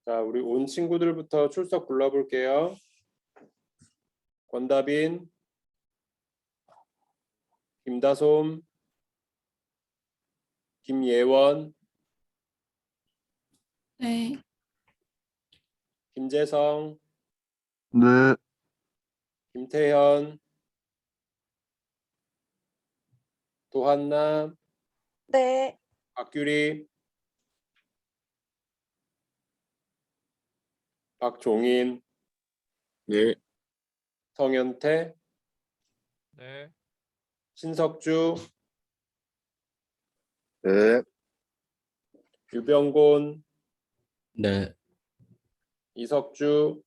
자, 우리 온 친구들부터 출석 불러볼게요. 권다빈, 김다솜, 김예원, 네. 김재성, 네. 김태현, 도한나, 네. 박규리, 박종인, 네. 성현태, 네. 신석주, 네. 유병곤, 네. 이석주,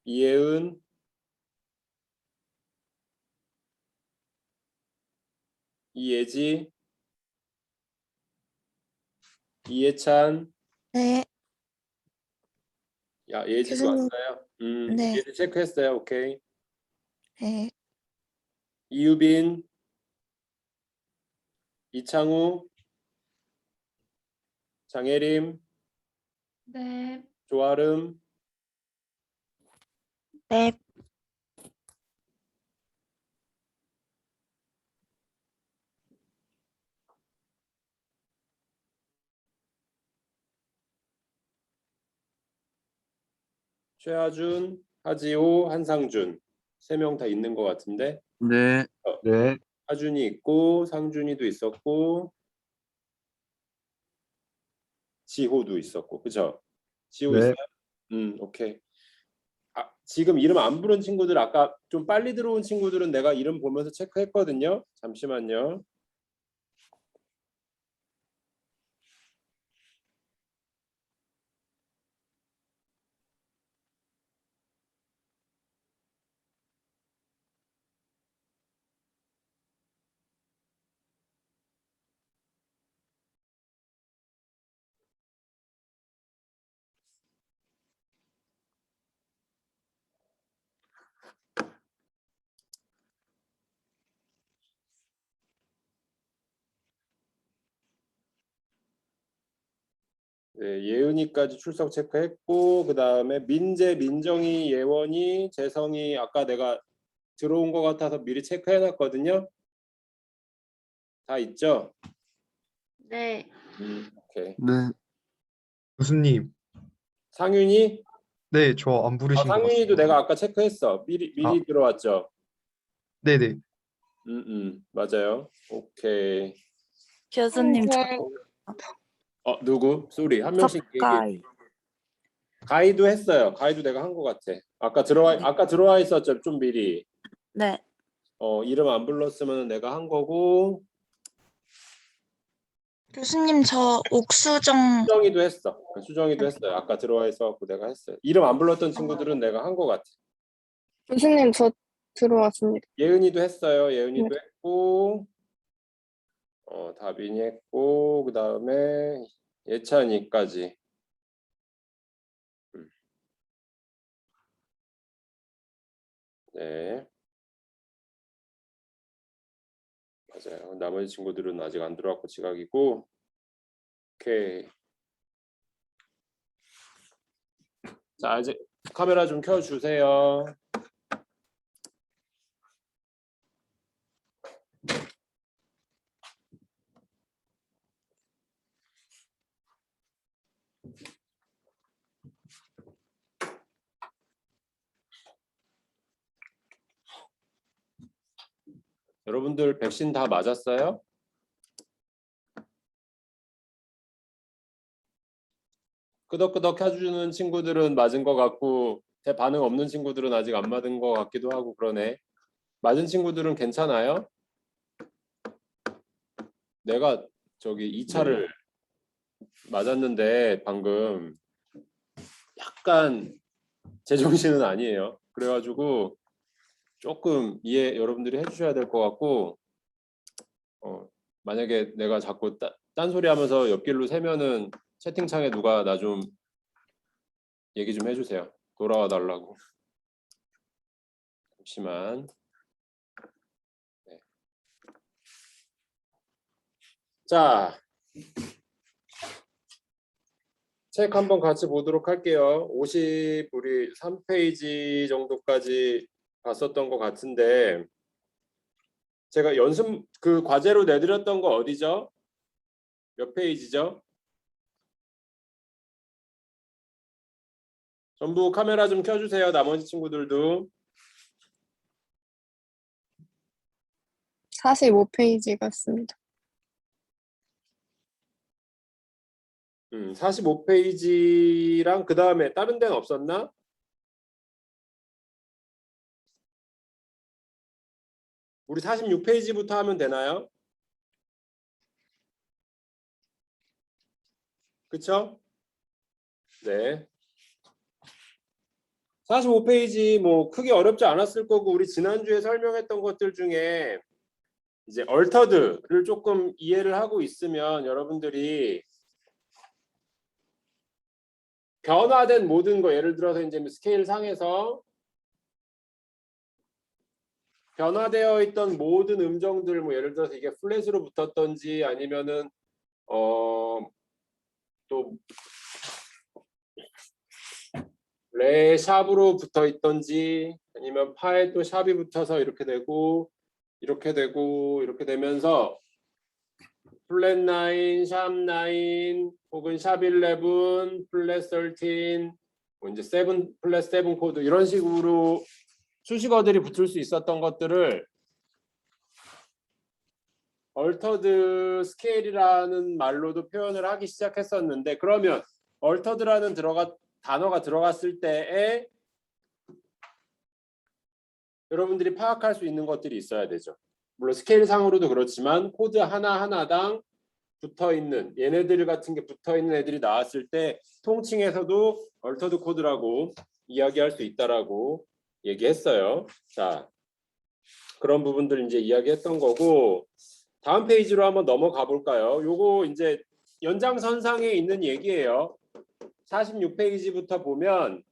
이혜은, 이예지, 이예찬, 네. 야, 예지도 교수님. 왔어요? 네. 예지 체크했어요. 오케이. 네. 이유빈, 이창우, 장혜림, 네. 조아름, 네. 최하준, 하지호, 한상준 3명 다 있는 것 같은데 네. 네. 하준이 있고 상준이도 있었고 지호도 있었고 그죠? 지호 네. 있어요? 오케이. 아, 지금 이름 안 부른 친구들 아까 좀 빨리 들어온 친구들은 내가 이름 보면서 체크했거든요. 잠시만요. 네, 예은이까지 출석 체크했고 그 다음에 민재, 민정이, 예원이, 재성이 아까 내가 들어온 것 같아서 미리 체크해놨거든요. 다 있죠? 네. 오케이. 네. 교수님, 상윤이? 네, 저 안 부르신 것 상윤이도 같습니다. 내가 아까 체크했어. 미리 들어왔죠? 네네. 맞아요. 오케이. 교수님 누구? 쏘리. 한 명씩 얘기해. 가이. 가이도 했어요. 가이도 내가 한 것 같아. 아까 들어와 있었죠. 좀 미리. 네. 이름 안 불렀으면 내가 한 거고. 교수님 저 옥수정. 수정이도 했어. 수정이도 했어요. 아까 들어와 있어갖고 내가 했어요. 이름 안 불렀던 친구들은 내가 한 것 같아. 교수님 저 들어왔습니다. 예은이도 했어요. 예은이도 했고. 다빈이 했고 그 다음에 예찬이까지. 네. 맞아요. 나머지 친구들은 아직 안 들어왔고 지각이고. 오케이. 자, 이제 카메라 좀 켜주세요. 여러분들 백신 다 맞았어요? 끄덕끄덕 해주는 친구들은 맞은 것 같고 반응 없는 친구들은 아직 안 맞은 것 같기도 하고 그러네. 맞은 친구들은 괜찮아요? 내가 저기 2차를 맞았는데 방금 약간 제정신은 아니에요. 그래가지고 조금 이해 여러분들이 해주셔야 될 것 같고 만약에 내가 자꾸 딴소리 하면서 옆길로 새면은 채팅창에 누가 나 좀 얘기 좀 해주세요. 돌아와 달라고. 잠시만. 네. 자, 책 한번 같이 보도록 할게요. 50 우리 3페이지 정도까지 봤었던 것 같은데 제가 연습 그 과제로 내드렸던 거 어디죠? 몇 페이지죠? 전부 카메라 좀 켜주세요. 나머지 친구들도. 45페이지 같습니다. 45페이지랑 그 다음에 다른 데는 없었나? 우리 46페이지부터 하면 되나요? 그쵸? 네. 45페이지 뭐 크게 어렵지 않았을 거고 우리 지난주에 설명했던 것들 중에 이제 얼터드를 조금 이해를 하고 있으면 여러분들이 변화된 모든 거 예를 들어서 이제 스케일 상에서 변화되어 있던 모든 음정들 뭐 예를 들어서 이게 플랫으로 붙었던지 아니면은 또 레 샵으로 붙어 있던지 아니면 파에 또 샵이 붙어서 이렇게 되고 이렇게 되고 이렇게 되면서 플랫 9, 샵 9 혹은 샵 11, 플랫 13 뭐 이제 7 플랫 7 코드 이런 식으로 수식어들이 붙을 수 있었던 것들을 얼터드 스케일이라는 말로도 표현을 하기 시작했었는데 그러면 얼터드라는 단어가 들어갔을 때에 여러분들이 파악할 수 있는 것들이 있어야 되죠. 물론 스케일 상으로도 그렇지만 코드 하나하나당 붙어있는 얘네들 같은 게 붙어있는 애들이 나왔을 때 통칭해서도 얼터드 코드라고 이야기할 수 있다라고 얘기했어요. 자, 그런 부분들 이제 이야기했던 거고 다음 페이지로 한번 넘어가 볼까요? 요거 이제 연장선상에 있는 얘기예요. 46페이지부터 보면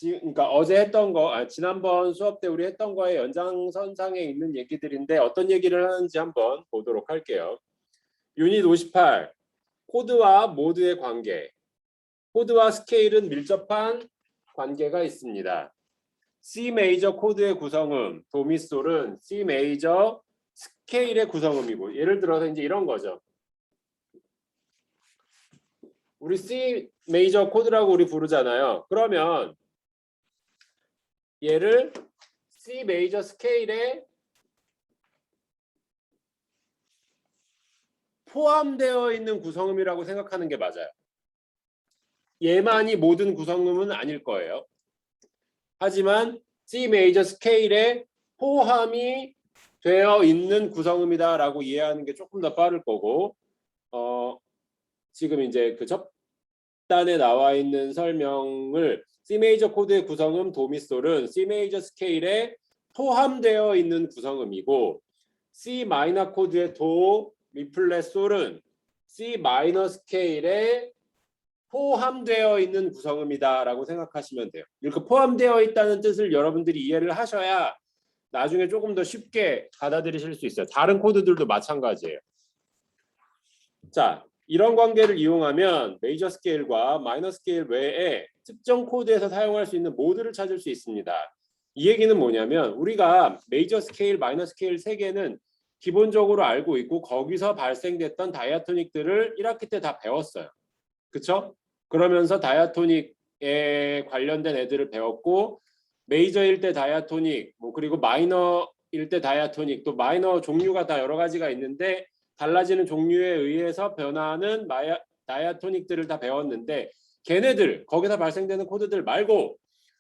그러니까 어제 했던 거, 지난번 수업 때 우리 했던 거에 연장선상에 있는 얘기들인데 어떤 얘기를 하는지 한번 보도록 할게요. 유닛 58, 코드와 모드의 관계. 코드와 스케일은 밀접한 관계가 있습니다. C 메이저 코드의 구성음, 도미솔은 C 메이저 스케일의 구성음이고 예를 들어서 이제 이런 거죠. 우리 C 메이저 코드라고 우리 부르잖아요. 그러면 얘를 C 메이저 스케일에 포함되어 있는 구성음이라고 생각하는 게 맞아요. 얘만이 모든 구성음은 아닐 거예요. 하지만 C 메이저 스케일에 포함이 되어 있는 구성음이다라고 이해하는 게 조금 더 빠를 거고 지금 이제 그 첫 단에 나와 있는 설명을 C 메이저 코드의 구성음 도미솔은 C 메이저 스케일에 포함되어 있는 구성음이고 C 마이너 코드의 도, 미 플랫 솔은 C 마이너 스케일에 포함되어 있는 구성음이다라고 생각하시면 돼요. 이렇게 포함되어 있다는 뜻을 여러분들이 이해를 하셔야 나중에 조금 더 쉽게 받아들이실 수 있어요. 다른 코드들도 마찬가지예요. 자, 이런 관계를 이용하면 메이저 스케일과 마이너 스케일 외에 특정 코드에서 사용할 수 있는 모드를 찾을 수 있습니다. 이 얘기는 뭐냐면 우리가 메이저 스케일, 마이너 스케일 세 개는 기본적으로 알고 있고 거기서 발생됐던 다이아토닉들을 1학기 때 다 배웠어요. 그쵸? 그러면서 다이아토닉에 관련된 애들을 배웠고 메이저일 때 다이아토닉, 뭐 그리고 마이너일 때 다이아토닉, 또 마이너 종류가 다 여러 가지가 있는데 달라지는 종류에 의해서 변화하는 다이아토닉들을 다 배웠는데 걔네들, 거기서 발생되는 코드들 말고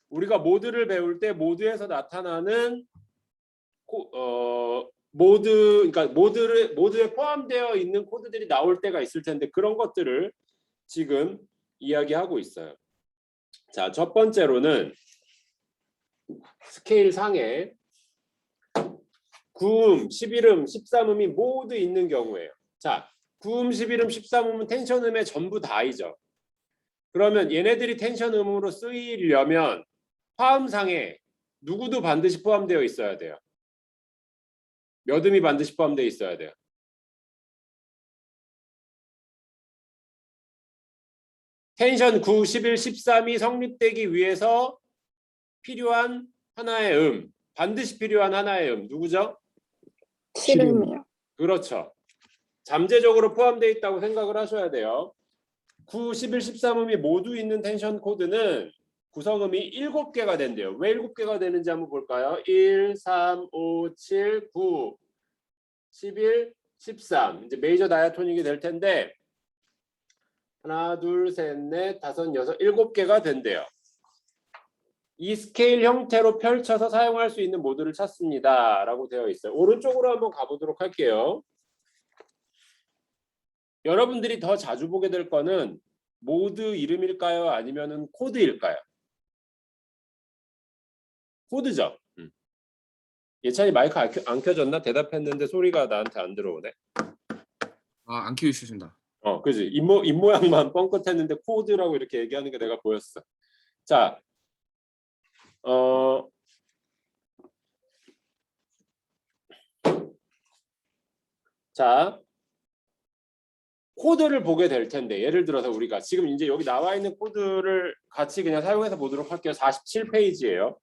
우리가 모드를 배울 때 모드에서 나타나는 그러니까 모드에 포함되어 있는 코드들이 나올 때가 있을 텐데 그런 것들을 지금 이야기하고 있어요. 자, 첫 번째로는 스케일 상에 9음, 11음, 13음이 모두 있는 경우예요. 자, 9음, 11음, 13음은 텐션음의 전부 다이죠. 그러면 얘네들이 텐션음으로 쓰이려면 화음상에 누구도 반드시 포함되어 있어야 돼요. 몇 음이 반드시 포함되어 있어야 돼요. 텐션 9, 11, 13이 성립되기 위해서 필요한 하나의 반드시 필요한 하나의 누구죠? 실음이요. 그렇죠. 잠재적으로 포함되어 있다고 생각을 하셔야 돼요. 9, 11, 13음이 모두 있는 텐션 코드는 구성음이 7개가 된대요. 왜 7개가 되는지 한번 볼까요? 1, 3, 5, 7, 9, 11, 13. 이제 메이저 다이아토닉이 될 텐데 하나, 둘, 셋, 넷, 다섯, 여섯, 7개가 된대요. 이 스케일 형태로 펼쳐서 사용할 수 있는 모드를 찾습니다. 라고 되어 있어요. 오른쪽으로 한번 가보도록 할게요. 여러분들이 더 자주 보게 될 거는 모드 이름일까요? 아니면은 코드일까요? 코드죠. 예찬이 마이크 안 켜졌나? 대답했는데 소리가 나한테 안 들어오네. 아, 안 키우셨습니다. 그지. 입모양만 뻥끗했는데 코드라고 이렇게 얘기하는 게 내가 보였어. 자, 자, 코드를 보게 될 텐데 예를 들어서 우리가 지금 이제 여기 나와 있는 코드를 같이 그냥 사용해서 보도록 할게요. 47페이지예요.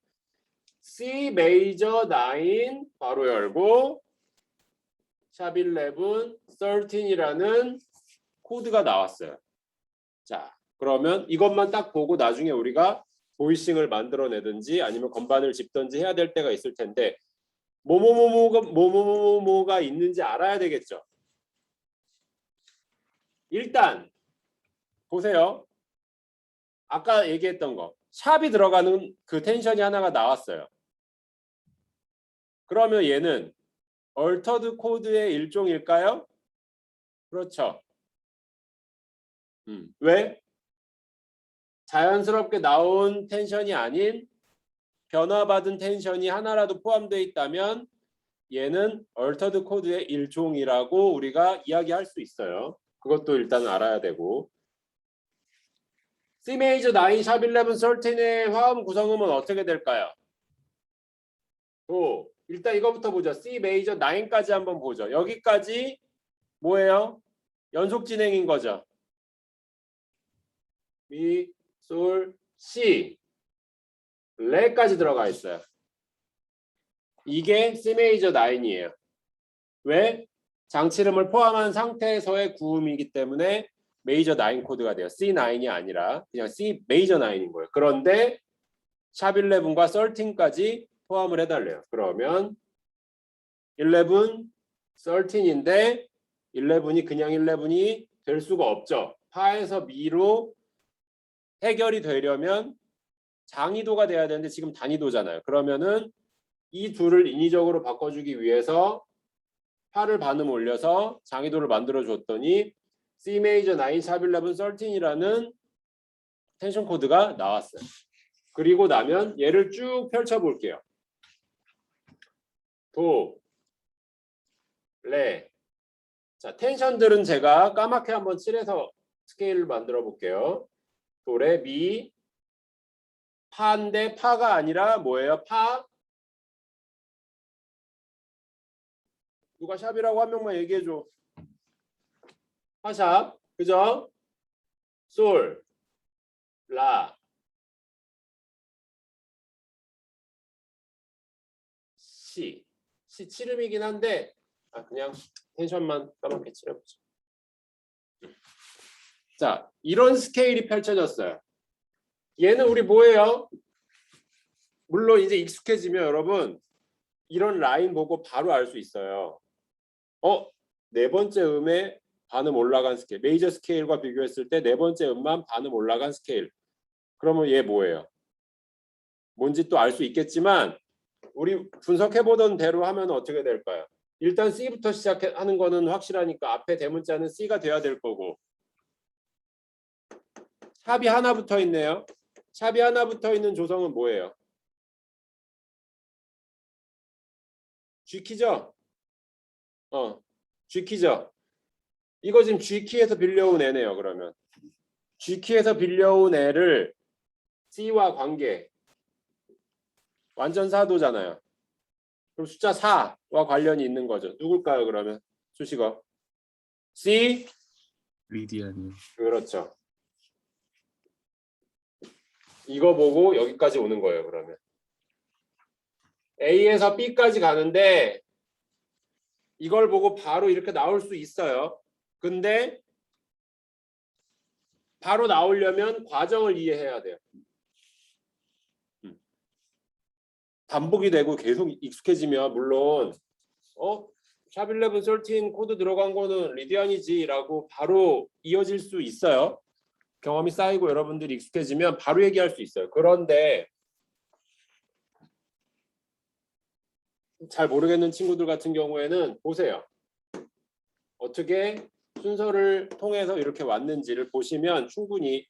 C 메이저 9 바로 열고 샵 11, 13이라는 코드가 나왔어요. 자, 그러면 이것만 딱 보고 나중에 우리가 보이싱을 만들어내든지 아니면 건반을 짚든지 해야 될 때가 있을 텐데 뭐뭐가 있는지 알아야 되겠죠. 일단 보세요. 아까 얘기했던 거 샵이 들어가는 그 텐션이 하나가 나왔어요. 그러면 얘는 얼터드 코드의 일종일까요? 그렇죠. 왜? 자연스럽게 나온 텐션이 아닌 변화받은 텐션이 하나라도 포함되어 있다면 얘는 얼터드 코드의 일종이라고 우리가 이야기할 수 있어요. 그것도 일단 알아야 되고. C 메이저 9, 샵 11, 13의 화음 구성음은 어떻게 될까요? 일단 이거부터 보죠. C 메이저 9까지 한번 보죠. 여기까지 뭐예요? 연속 진행인 거죠. 미, 솔, 시, 레까지 들어가 있어요. 이게 C 메이저 9이에요. 왜? 장치름을 포함한 상태에서의 구음이기 때문에 메이저 9 코드가 돼요. C9이 아니라 그냥 C 메이저 9인 거예요. 그런데 샵 11과 13까지 포함을 해달래요. 그러면 11, 13인데 11이 그냥 11이 될 수가 없죠. 파에서 미로 해결이 되려면 장이도가 돼야 되는데 지금 단위도잖아요. 그러면은 이 둘을 인위적으로 바꿔주기 위해서 파를 반음 올려서 장이도를 만들어 줬더니 C 메이저 9 샵 11 13이라는 텐션 코드가 나왔어요. 그리고 나면 얘를 쭉 펼쳐 볼게요. 도, 레. 자, 텐션들은 제가 까맣게 한번 칠해서 스케일을 만들어 볼게요. 도, 레, 미, 파인데 파가 아니라 뭐예요? 파. 누가 샵이라고 한 명만 얘기해 줘. 파샵, 그죠? 솔, 라, 시. 시 칠음이긴 한데 그냥 텐션만 까맣게 칠해보죠. 자, 이런 스케일이 펼쳐졌어요. 얘는 우리 뭐예요? 물론 이제 익숙해지면 여러분 이런 라인 보고 바로 알 수 있어요. 네 번째 음에 반음 올라간 스케일. 메이저 스케일과 비교했을 때 네 번째 음만 반음 올라간 스케일. 그러면 얘 뭐예요? 뭔지 또 알 수 있겠지만 우리 분석해보던 대로 하면 어떻게 될까요? 일단 C부터 시작하는 거는 확실하니까 앞에 대문자는 C가 돼야 될 거고 샵이 하나 붙어 있네요. 샵이 하나 붙어 있는 조성은 뭐예요? G키죠? G키죠? 이거 지금 G키에서 빌려온 애네요. 그러면 G키에서 빌려온 애를 C와 관계 완전 사도잖아요. 그럼 숫자 4와 관련이 있는 거죠. 누굴까요? 그러면 수식어 C 리디안이요. 그렇죠. 이거 보고 여기까지 오는 거예요. 그러면 A에서 B까지 가는데 이걸 보고 바로 이렇게 나올 수 있어요. 근데 바로 나오려면 과정을 이해해야 돼요. 반복이 되고 계속 익숙해지면 물론 샵11 13 코드 들어간 거는 리디안이지라고 바로 이어질 수 있어요. 경험이 쌓이고 여러분들이 익숙해지면 바로 얘기할 수 있어요. 그런데 잘 모르겠는 친구들 같은 경우에는 보세요. 어떻게 순서를 통해서 이렇게 왔는지를 보시면 충분히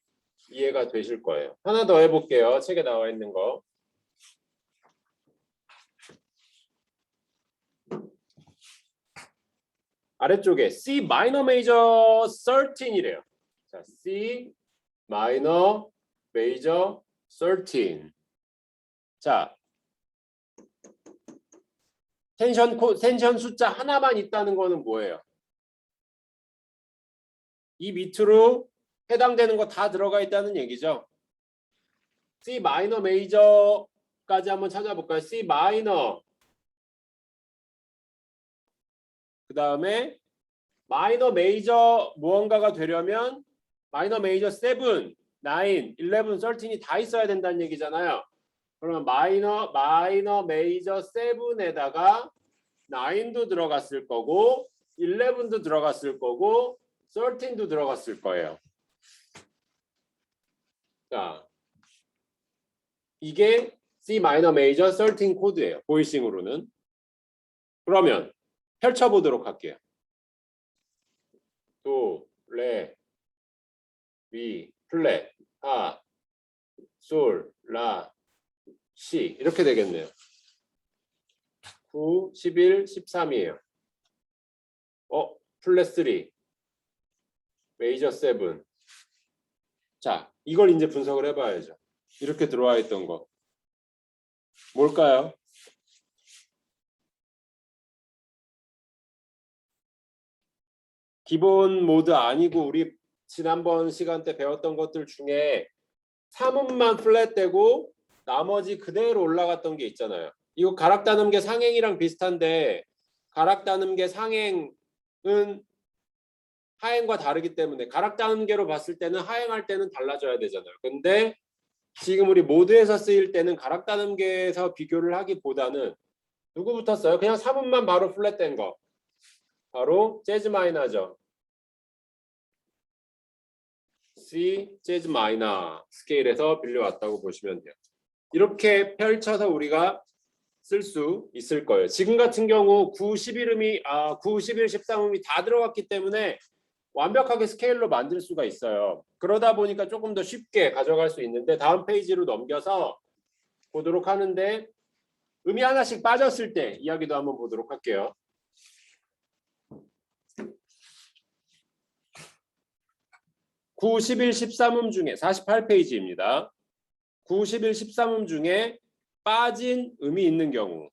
이해가 되실 거예요. 하나 더 해볼게요. 책에 나와 있는 거. 아래쪽에 C minor major 13이래요. 자, C minor major 13. 자, 텐션 숫자 하나만 있다는 거는 뭐예요? 이 밑으로 해당되는 거 다 들어가 있다는 얘기죠. C minor major까지 한번 찾아볼까요? C minor. 그 다음에 마이너 메이저 무언가가 되려면 마이너 메이저 7, 9, 11, 13이 다 있어야 된다는 얘기잖아요. 그러면 마이너 메이저 7에다가 9도 들어갔을 거고 11도 들어갔을 거고 13도 들어갔을 거예요. 자, 이게 C 마이너 메이저 13 코드예요. 보이싱으로는. 그러면 펼쳐보도록 할게요. 도, 레, 미, 플랫, 하, 솔, 라, 시 이렇게 되겠네요. 9, 11, 13이에요. 플랫 3, 메이저 7. 자, 이걸 이제 분석을 해봐야죠. 이렇게 들어와 있던 거. 뭘까요? 기본 모드 아니고 우리 지난번 시간 때 배웠던 것들 중에 3음만 플랫되고 나머지 그대로 올라갔던 게 있잖아요. 이거 가락다눔계 상행이랑 비슷한데 가락다눔계 상행은 하행과 다르기 때문에 가락다눔계로 봤을 때는 하행할 때는 달라져야 되잖아요. 근데 지금 우리 모드에서 쓰일 때는 가락다눔계에서 비교를 하기보다는 누구부터 써요? 그냥 3음만 바로 플랫된 거. 바로 재즈 마이너죠. C 재즈 마이너 스케일에서 빌려왔다고 보시면 돼요. 이렇게 펼쳐서 우리가 쓸 수 있을 거예요. 지금 같은 경우 9, 11음이 9, 11, 13음이 다 들어갔기 때문에 완벽하게 스케일로 만들 수가 있어요. 그러다 보니까 조금 더 쉽게 가져갈 수 있는데 다음 페이지로 넘겨서 보도록 하는데 음이 하나씩 빠졌을 때 이야기도 한번 보도록 할게요. 9, 11, 13음 중에 48페이지입니다. 9, 11, 13음 중에 빠진 음이 있는 경우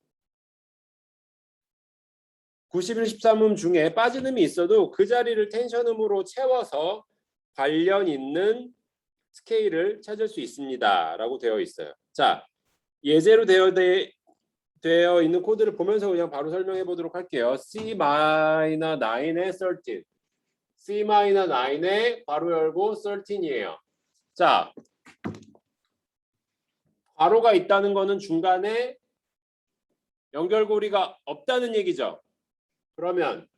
9, 11, 13음 중에 빠진 음이 있어도 그 자리를 텐션음으로 채워서 관련 있는 스케일을 찾을 수 있습니다. 라고 되어 있어요. 자, 예제로 되어 있는 코드를 보면서 그냥 바로 설명해 보도록 할게요. C 마이너 9의 13. C 마이너 9에 괄호 열고 13이에요. 자, 괄호가 있다는 거는 중간에 연결고리가 없다는 얘기죠. 그러면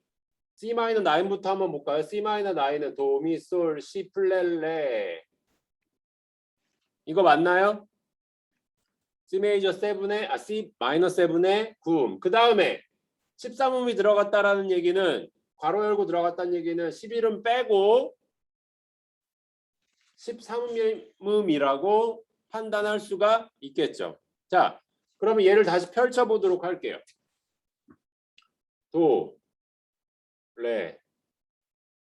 C 마이너 9부터 한번 볼까요? C 마이너 9은 도, 미, 솔, 시, 플랫, 레. 이거 맞나요? C 메이저 7에 C 마이너 7에 9음. 그 다음에 13음이 들어갔다라는 얘기는 괄호 열고 들어갔다는 얘기는 11음 빼고 13음이라고 판단할 수가 있겠죠. 자, 그러면 얘를 다시 펼쳐 보도록 할게요. 도, 레,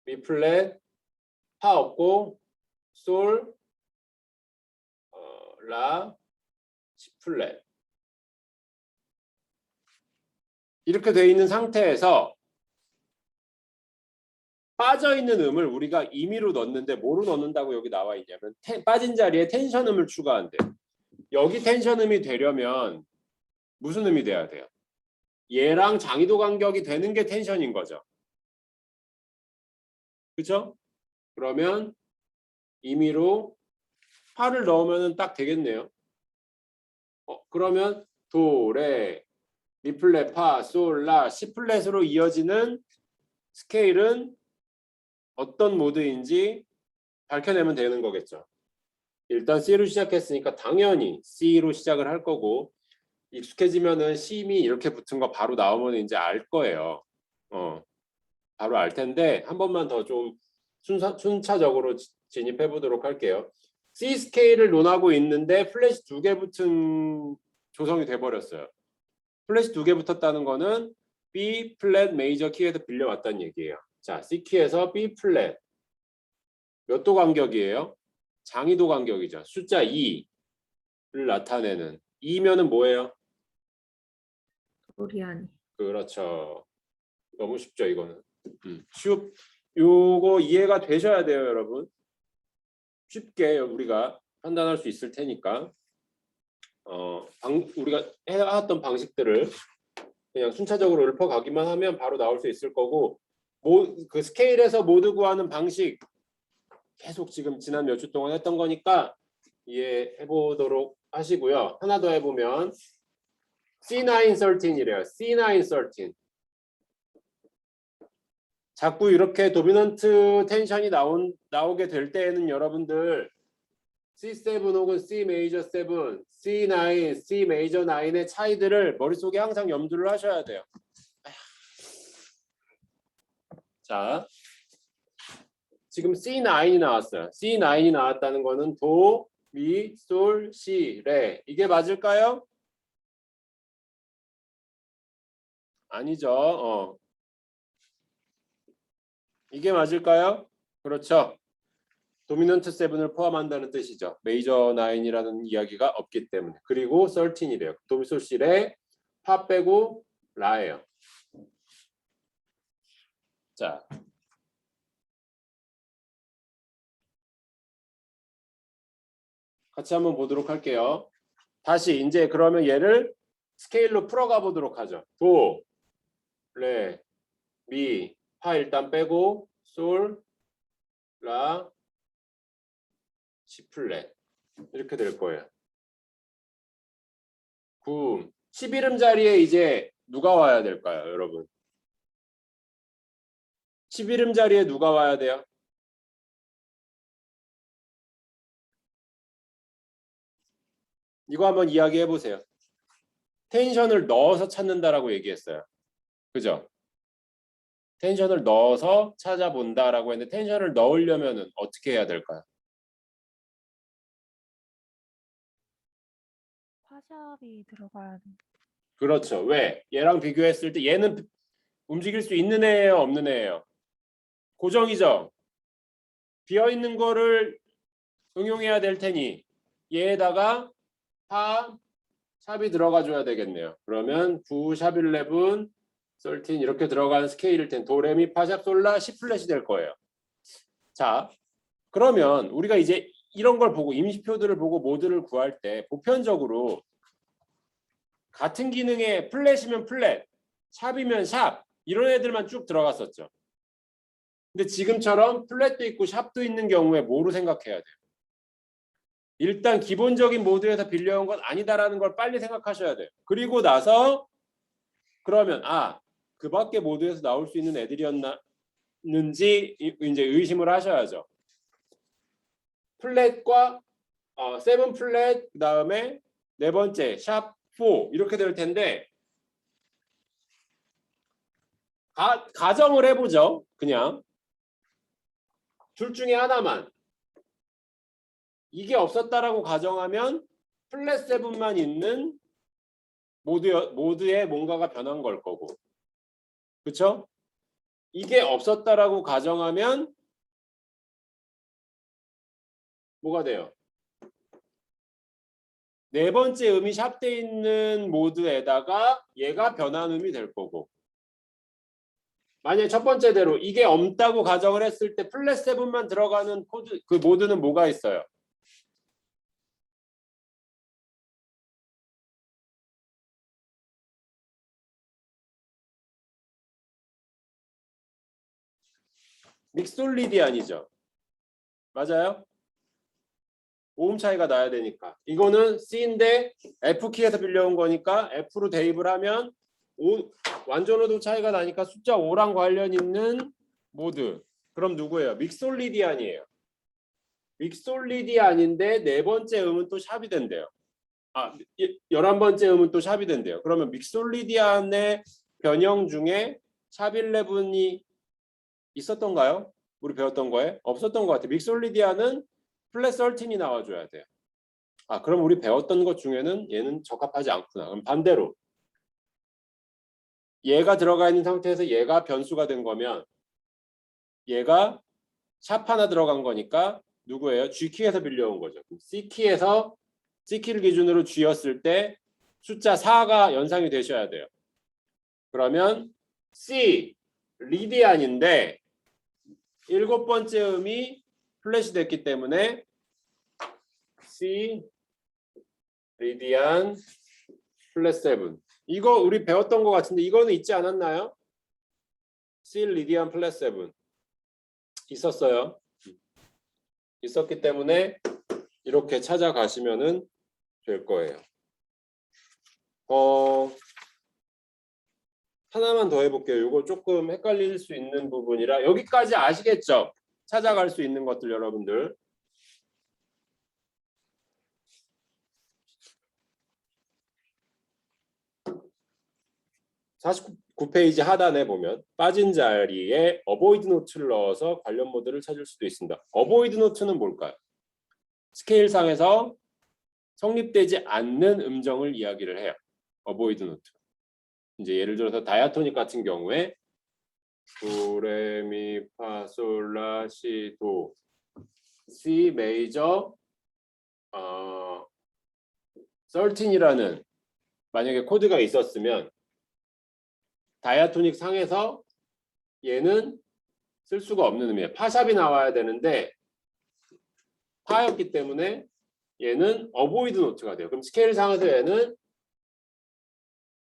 미 플랫, 파 없고 솔, 라, 시 플랫. 이렇게 돼 있는 상태에서 빠져 있는 음을 우리가 임의로 넣는데 뭐로 넣는다고 여기 나와 있냐면 빠진 자리에 텐션 음을 추가한대. 여기 텐션 음이 되려면 무슨 음이 돼야 돼요? 얘랑 장위도 간격이 되는 게 텐션인 거죠. 그렇죠? 그러면 임의로 파를 넣으면 딱 되겠네요. 그러면 도, 레, 미 플랫, 파, 솔, 라, 시 플랫으로 이어지는 스케일은 어떤 모드인지 밝혀내면 되는 거겠죠. 일단 C로 시작했으니까 당연히 C로 시작을 할 거고, 익숙해지면은 C미 이렇게 붙은 거 바로 나오면 이제 알 거예요. 바로 알 텐데 한 번만 더 좀 순차적으로 진입해 보도록 할게요. C 스케일을 논하고 있는데 플랫이 2개 붙은 조성이 돼 버렸어요. 플랫이 2개 붙었다는 거는 B 플랫 메이저 키에서 빌려왔다는 얘기예요. 자, C 키에서 B 플랫 몇 도 간격이에요? 장위도 간격이죠. 숫자 2를 나타내는 2면은 뭐예요? 도리안. 그렇죠. 너무 쉽죠, 이거는. 요거 이해가 되셔야 돼요, 여러분. 쉽게 우리가 판단할 수 있을 테니까 우리가 해왔던 방식들을 그냥 순차적으로 읊어가기만 하면 바로 나올 수 있을 거고, 그 스케일에서 모드 구하는 방식 계속 지금 지난 몇 주 동안 했던 거니까 이해해 보도록 하시고요. 하나 더 해보면 C913이래요. C913. 자꾸 이렇게 도미넌트 텐션이 나오게 될 때에는 여러분들 C7 혹은 C 메이저 7, C9, C 메이저 9의 차이들을 머릿속에 항상 염두를 하셔야 돼요. 자, 지금 C9이 나왔어요. C9이 나왔다는 거는 도, 미, 솔, 시, 레. 이게 맞을까요? 아니죠. 이게 맞을까요? 그렇죠. 도미넌트 7을 포함한다는 뜻이죠. 메이저 9이라는 이야기가 없기 때문에. 그리고 13이래요. 도미솔 시레 파 빼고 라예요. 자, 같이 한번 보도록 할게요. 다시 이제 그러면 얘를 스케일로 풀어가 보도록 하죠. 도, 레, 미, 파 일단 빼고 솔, 라, 시 플랫 이렇게 될 거예요. 9, 11음 자리에 이제 누가 와야 될까요, 여러분? 11음 자리에 누가 와야 돼요? 이거 한번 이야기해 보세요. 텐션을 넣어서 찾는다라고 얘기했어요. 그죠? 텐션을 넣어서 찾아본다라고 했는데 텐션을 넣으려면 어떻게 해야 될까요? 화샵이 들어가야 돼. 그렇죠. 왜? 얘랑 비교했을 때 얘는 움직일 수 있는 애예요, 없는 애예요? 고정이죠. 비어있는 거를 응용해야 될 테니 얘에다가 파, 샵이 들어가 줘야 되겠네요. 그러면 9, 샵 11, 13 이렇게 들어가는 스케일일 텐 도레미, 파, 샵, 솔라, 시 플랫이 될 거예요. 자, 그러면 우리가 이제 이런 걸 보고 임시표들을 보고 모드를 구할 때 보편적으로 같은 기능에 플랫이면 플랫, 샵이면 샵 이런 애들만 쭉 들어갔었죠. 근데 지금처럼 플랫도 있고 샵도 있는 경우에 뭐로 생각해야 돼요? 일단 기본적인 모드에서 빌려온 건 아니다라는 걸 빨리 생각하셔야 돼요. 그리고 나서 그러면 그 밖에 모드에서 나올 수 있는 애들이었는지 이제 의심을 하셔야죠. 플랫과 7 플랫 그다음에 네 번째 샵 4 이렇게 될 텐데 가정을 해보죠. 그냥 둘 중에 하나만 이게 없었다라고 가정하면 플랫 7만 있는 모드에 뭔가가 변한 걸 거고, 그렇죠? 이게 없었다라고 가정하면 뭐가 돼요? 네 번째 음이 샵돼 있는 모드에다가 얘가 변한 음이 될 거고, 만약에 첫 번째대로 이게 없다고 가정을 했을 때 플랫 7만 들어가는 코드 그 모드는 뭐가 있어요? 믹솔리디안이죠. 맞아요? 오음 차이가 나야 되니까. 이거는 C인데 F키에서 빌려온 거니까 F로 대입을 하면 완전호도 차이가 나니까 숫자 5랑 관련 있는 모드. 그럼 누구예요? 믹솔리디안이에요. 믹솔리디안인데 네 번째 음은 또 샵이 된대요. 11번째 음은 또 샵이 된대요. 그러면 믹솔리디안의 변형 중에 샵 11이 있었던가요? 우리 배웠던 거에? 없었던 것 같아요. 믹솔리디안은 플랫 13이 나와줘야 돼요. 그럼 우리 배웠던 것 중에는 얘는 적합하지 않구나. 그럼 반대로 얘가 들어가 있는 상태에서 얘가 변수가 된 거면 얘가 샵 하나 들어간 거니까 누구예요? G키에서 빌려온 거죠. C키에서 C키를 기준으로 G였을 때 숫자 4가 연상이 되셔야 돼요. 그러면 C 리디안인데 7번째 음이 플랫이 됐기 때문에 C 리디안 플랫 7. 이거 우리 배웠던 것 같은데 이거는 있지 않았나요? C 리디안 플랫 7 있었어요. 있었기 때문에 이렇게 찾아가시면은 될 거예요. 하나만 더 해볼게요. 이거 조금 헷갈릴 수 있는 부분이라 여기까지 아시겠죠? 찾아갈 수 있는 것들 여러분들. 49페이지 하단에 보면 빠진 자리에 어보이드 노트를 넣어서 관련 모드를 찾을 수도 있습니다. 어보이드 노트는 뭘까요? 스케일상에서 성립되지 않는 음정을 이야기를 해요. 어보이드 노트. 이제 예를 들어서 다이아토닉 같은 경우에 도레미파솔라시도 C 메이저 13이라는 만약에 코드가 있었으면 다이아토닉 상에서 얘는 쓸 수가 없는 의미예요. 파샵이 나와야 되는데 파였기 때문에 얘는 어보이드 노트가 돼요. 그럼 스케일 상에서 얘는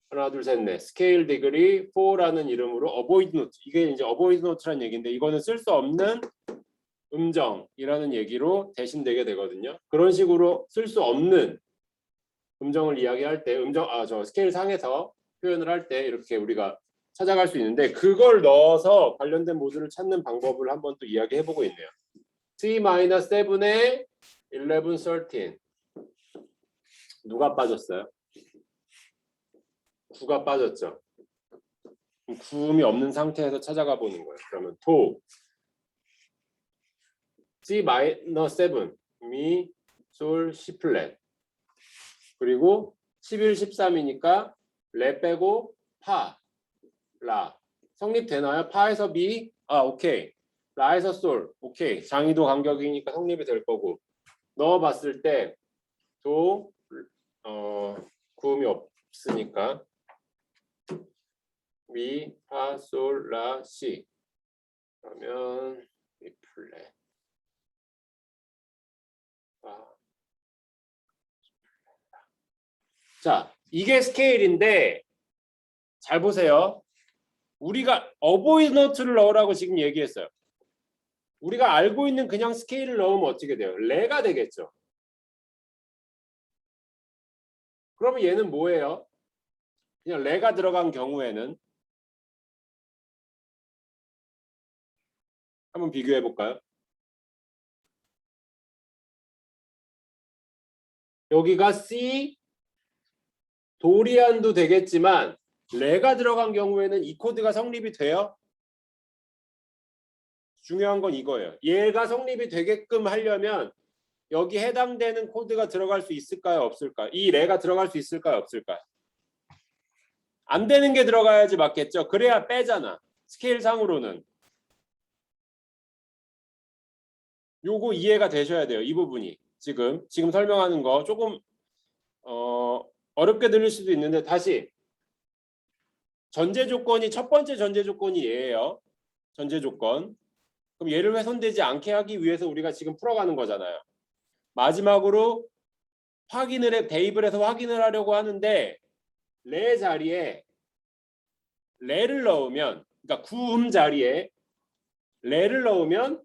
하나 둘 셋 넷 스케일 디그리 4라는 이름으로 어보이드 노트. 이게 이제 어보이드 노트라는 얘기인데 이거는 쓸 수 없는 음정이라는 얘기로 대신되게 되거든요. 그런 식으로 쓸 수 없는 음정을 이야기할 때 저 스케일 상에서 표현을 할 때 이렇게 우리가 찾아갈 수 있는데 그걸 넣어서 관련된 모드를 찾는 방법을 한번 또 이야기해보고 있네요. C-7에 11, 13 누가 빠졌어요? 9가 빠졌죠. 구음이 없는 상태에서 찾아가 보는 거예요. 그러면 도 C-7 미, 솔, C 플랫 그리고 11, 13이니까 레 빼고 파, 라 성립되나요? 파에서 미, 오케이. 라에서 솔, 오케이. 장의도 간격이니까 성립이 될 거고 넣어봤을 때 도, 구음이 없으니까 미, 파, 솔, 라, 시 그러면 미 플랫 자, 이게 스케일인데 잘 보세요. 우리가 어보이드 노트를 넣으라고 지금 얘기했어요. 우리가 알고 있는 그냥 스케일을 넣으면 어떻게 돼요? 레가 되겠죠. 그러면 얘는 뭐예요? 그냥 레가 들어간 경우에는 한번 비교해 볼까요? 여기가 C 도리안도 되겠지만 레가 들어간 경우에는 이 코드가 성립이 돼요? 중요한 건 이거예요. 얘가 성립이 되게끔 하려면 여기 해당되는 코드가 들어갈 수 있을까요? 없을까요? 이 레가 들어갈 수 있을까요? 없을까요? 안 되는 게 들어가야지 맞겠죠? 그래야 빼잖아. 스케일 상으로는. 요거 이해가 되셔야 돼요. 이 부분이. 지금 설명하는 거 조금 어렵게 들릴 수도 있는데 다시 전제 조건이 첫 번째 전제 조건이 얘예요. 전제 조건. 그럼 얘를 훼손되지 않게 하기 위해서 우리가 지금 풀어가는 거잖아요. 마지막으로 대입을 해서 확인을 하려고 하는데 레 자리에 레를 넣으면, 그러니까 구음 자리에 레를 넣으면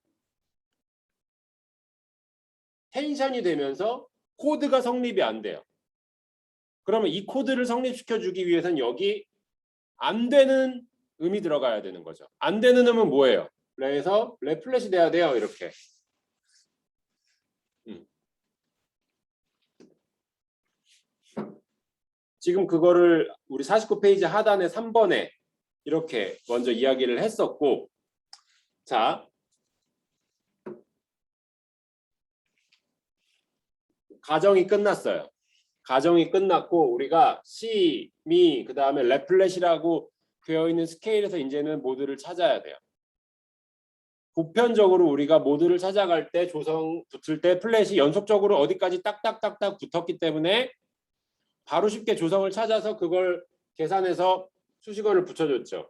텐션이 되면서 코드가 성립이 안 돼요. 그러면 이 코드를 성립시켜 주기 위해서는 여기 안 되는 음이 들어가야 되는 거죠. 안 되는 음은 뭐예요? 레에서 레 플랫이 돼야 돼요. 이렇게. 지금 그거를 우리 49페이지 하단에 3번에 이렇게 먼저 이야기를 했었고, 자, 가정이 끝났어요. 가정이 끝났고 우리가 C, 미, 그 다음에 레 플랫이라고 되어 있는 스케일에서 이제는 모드를 찾아야 돼요. 보편적으로 우리가 모드를 찾아갈 때 조성 붙을 때 플랫이 연속적으로 어디까지 딱딱딱딱 붙었기 때문에 바로 쉽게 조성을 찾아서 그걸 계산해서 수식어를 붙여줬죠.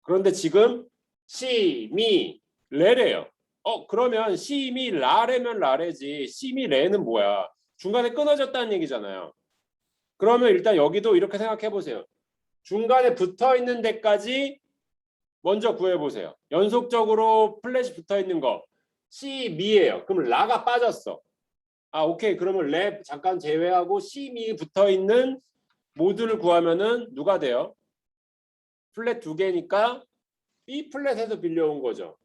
그런데 지금 시, 미, 레래요. 그러면 시, 미, 라래면 라래지 시, 미, 레는 뭐야? 중간에 끊어졌다는 얘기잖아요. 그러면 일단 여기도 이렇게 생각해 보세요. 중간에 붙어 있는 데까지 먼저 구해보세요. 연속적으로 플랫이 붙어 있는 거 시, 미예요. 그럼 라가 빠졌어. 오케이. 그러면 레 잠깐 제외하고 시, 미 붙어 있는 모드를 구하면은 누가 돼요? 플랫 두 개니까 B 플랫에서 빌려온 거죠.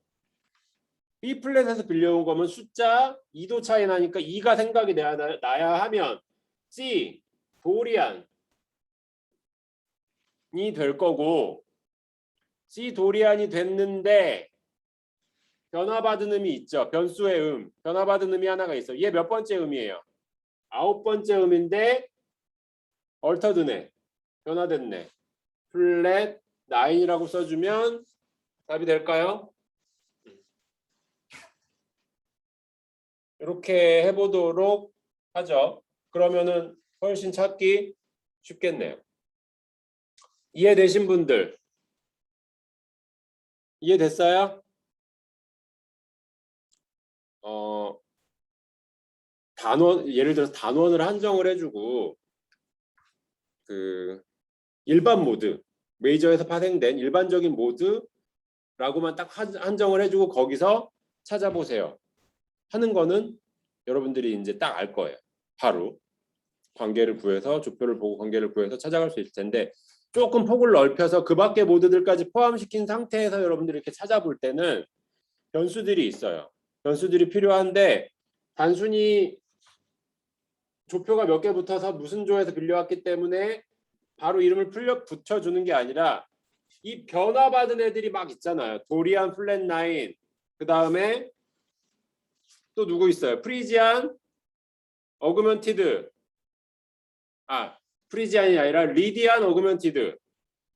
B 플랫에서 빌려온 거면 숫자 2도 차이 나니까 2가 생각이 나야 하면 C 도리안이 될 거고, C 도리안이 됐는데 변화받은 음이 있죠. 변수의 음. 변화받은 음이 하나가 있어. 얘 몇 번째 음이에요? 9번째 음인데 얼터드네. 변화됐네. 플랫 9이라고 써주면 답이 될까요? 이렇게 해보도록 하죠. 그러면은 훨씬 찾기 쉽겠네요. 이해되신 분들? 이해됐어요? 예를 들어서 단원을 한정을 해주고 그 일반 모드, 메이저에서 파생된 일반적인 모드라고만 딱 한정을 해주고 거기서 찾아보세요 하는 거는 여러분들이 이제 딱 알 거예요. 바로 관계를 구해서 조표를 보고 관계를 구해서 찾아갈 수 있을 텐데, 조금 폭을 넓혀서 그 밖의 모드들까지 포함시킨 상태에서 여러분들이 이렇게 찾아볼 때는 변수들이 있어요. 변수들이 필요한데 단순히 조표가 몇 개 붙어서 무슨 조에서 빌려왔기 때문에 바로 이름을 붙여주는 게 아니라 이 변화받은 애들이 막 있잖아요. 도리안, 플랫 9, 그 다음에 또 누구 있어요? 프리지안, 어그먼티드, 프리지안이 아니라 리디안, 어그먼티드,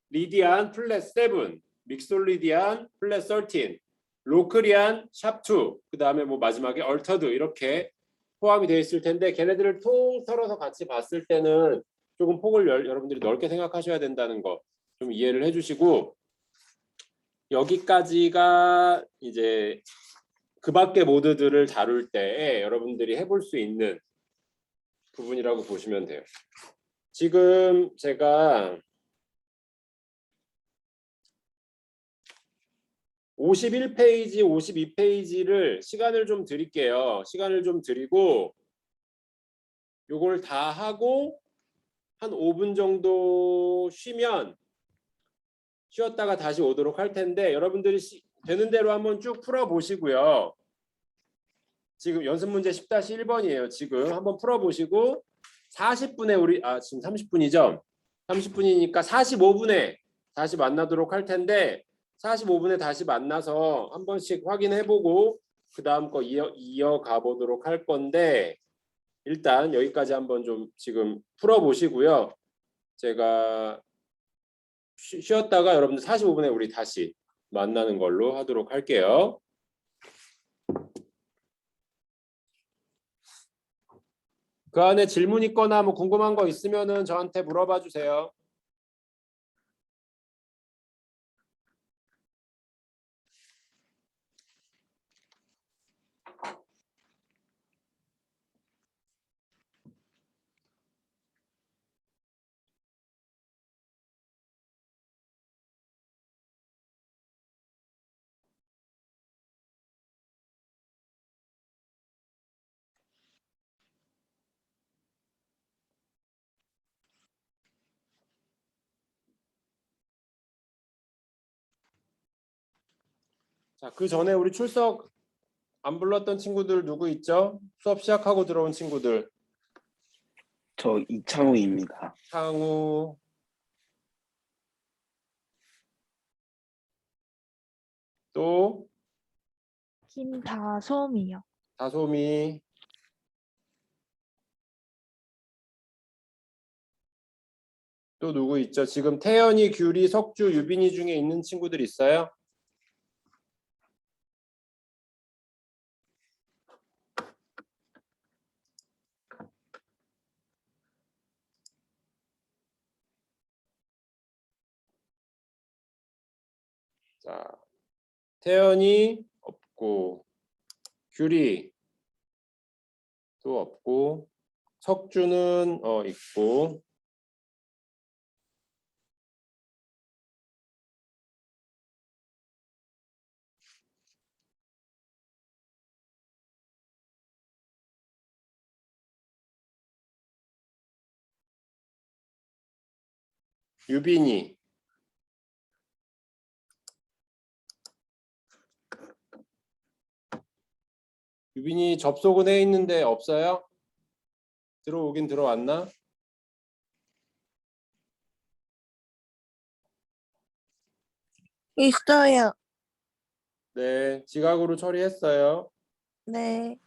리디안, 플랫 7, 믹솔리디안, 플랫 13, 로크리안, 샵2, 그 다음에 뭐 마지막에 얼터드 이렇게 포함이 되어 있을 텐데, 걔네들을 통틀어서 같이 봤을 때는 조금 폭을 여러분들이 넓게 생각하셔야 된다는 거 좀 이해를 해주시고, 여기까지가 이제 그 밖의 모드들을 다룰 때 여러분들이 해볼 수 있는 부분이라고 보시면 돼요. 지금 제가 51페이지, 52페이지를 시간을 좀 드릴게요. 시간을 좀 드리고 요걸 다 하고 한 5분 정도 쉬었다가 다시 오도록 할 텐데, 여러분들이 되는 대로 한번 쭉 풀어보시고요. 지금 연습 문제 10-1번이에요. 지금 한번 풀어보시고 40분에 우리 지금 30분이죠. 30분이니까 45분에 다시 만나도록 할 텐데, 45분에 다시 만나서 한 번씩 확인해보고 그 다음 거 이어가 보도록 할 건데, 일단 여기까지 한번 좀 지금 풀어보시고요. 제가 쉬었다가 여러분들 45분에 우리 다시 만나는 걸로 하도록 할게요. 그 안에 질문 있거나 뭐 궁금한 거 있으면은 저한테 물어봐 주세요. 자, 그 전에 우리 출석 안 불렀던 친구들 누구 있죠? 수업 시작하고 들어온 친구들. 저 이창우입니다. 상우, 또 김다솜이요. 다솜이, 또 누구 있죠? 지금 태연이, 규리, 석주, 유빈이 중에 있는 친구들 있어요? 자, 태연이 없고, 규리 또 없고, 석주는 있고, 유빈이, 유빈이 접속은 해 있는데 없어요? 들어오긴 들어왔나? 있어요. 네, 지각으로 처리했어요. 네.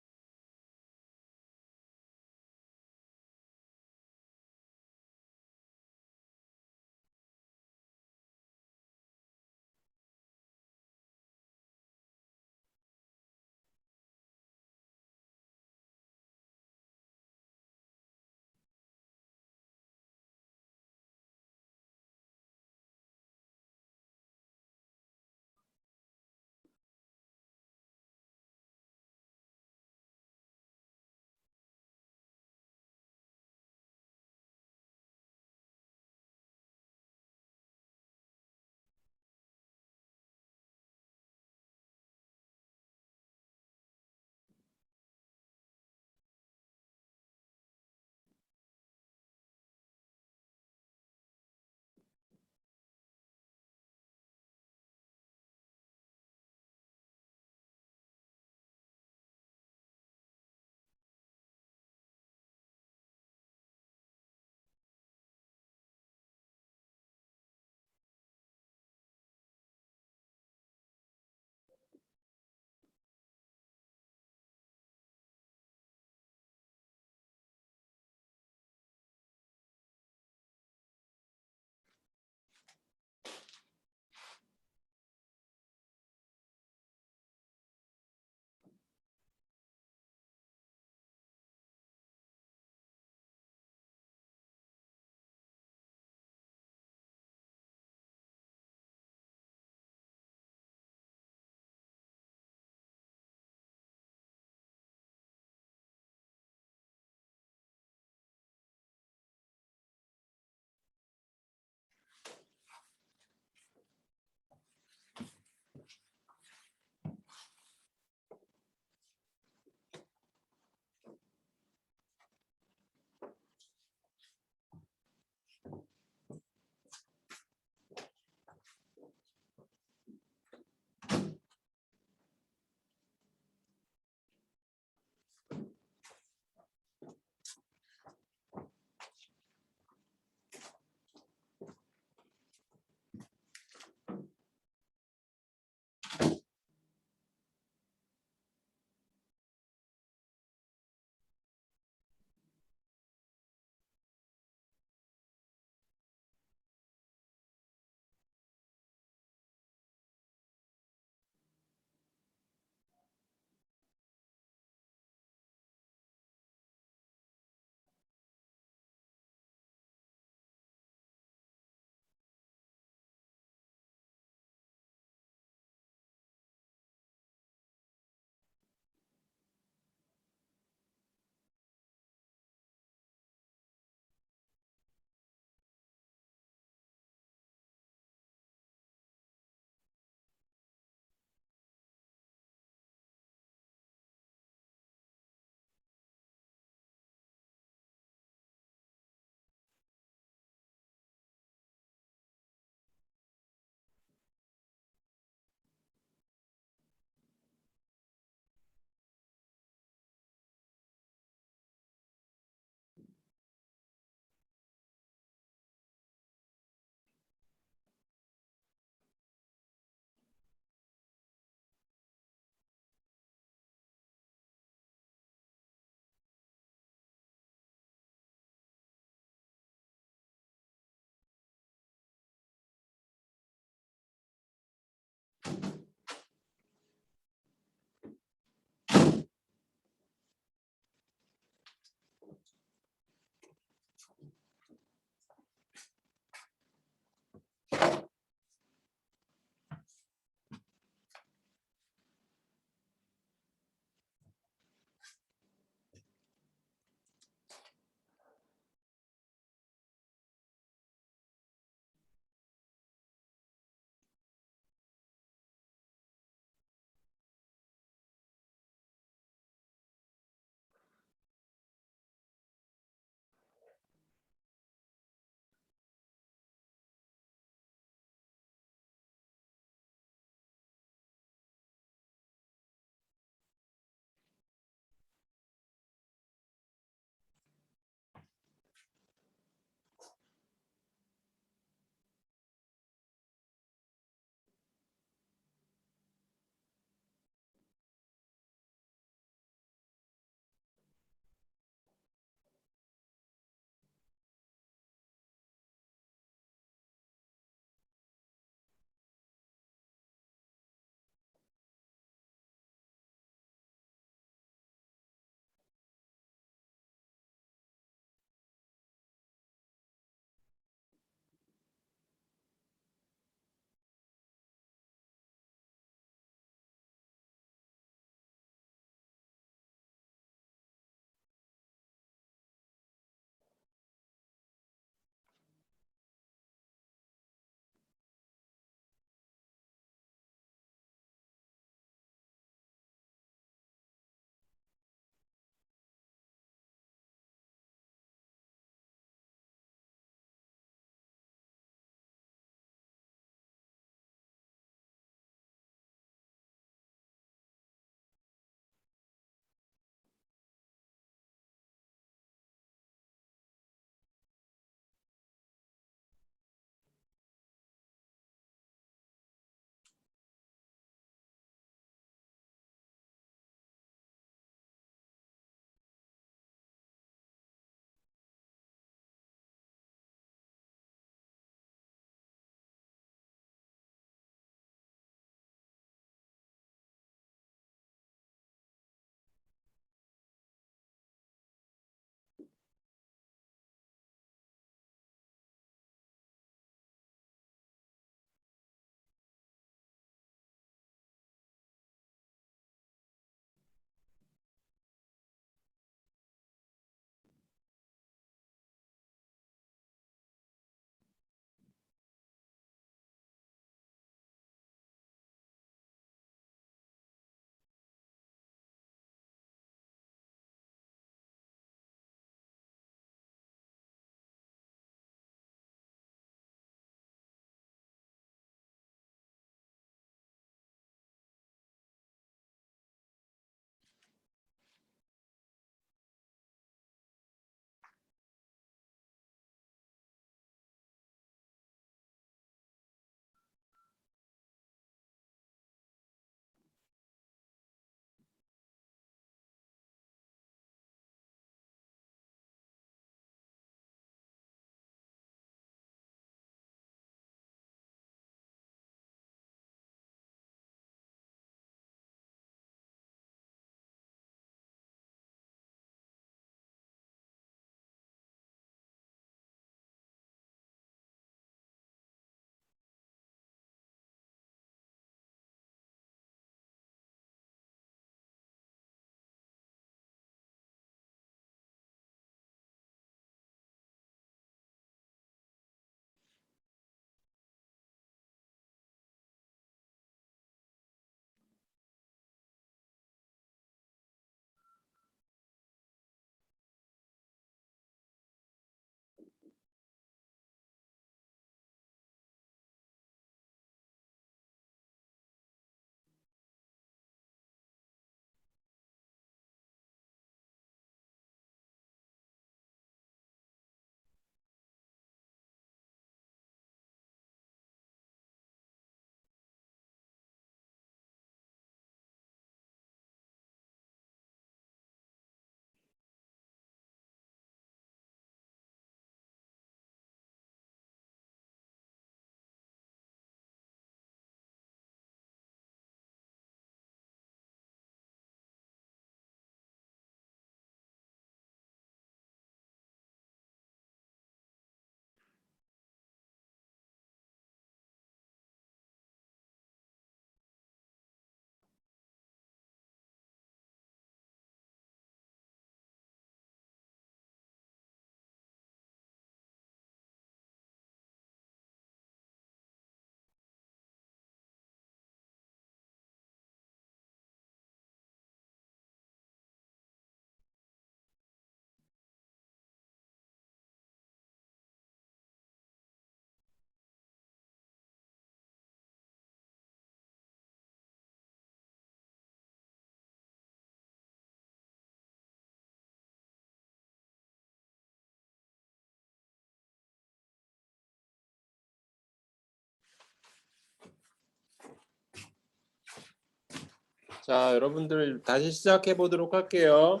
자, 여러분들 다시 시작해 보도록 할게요.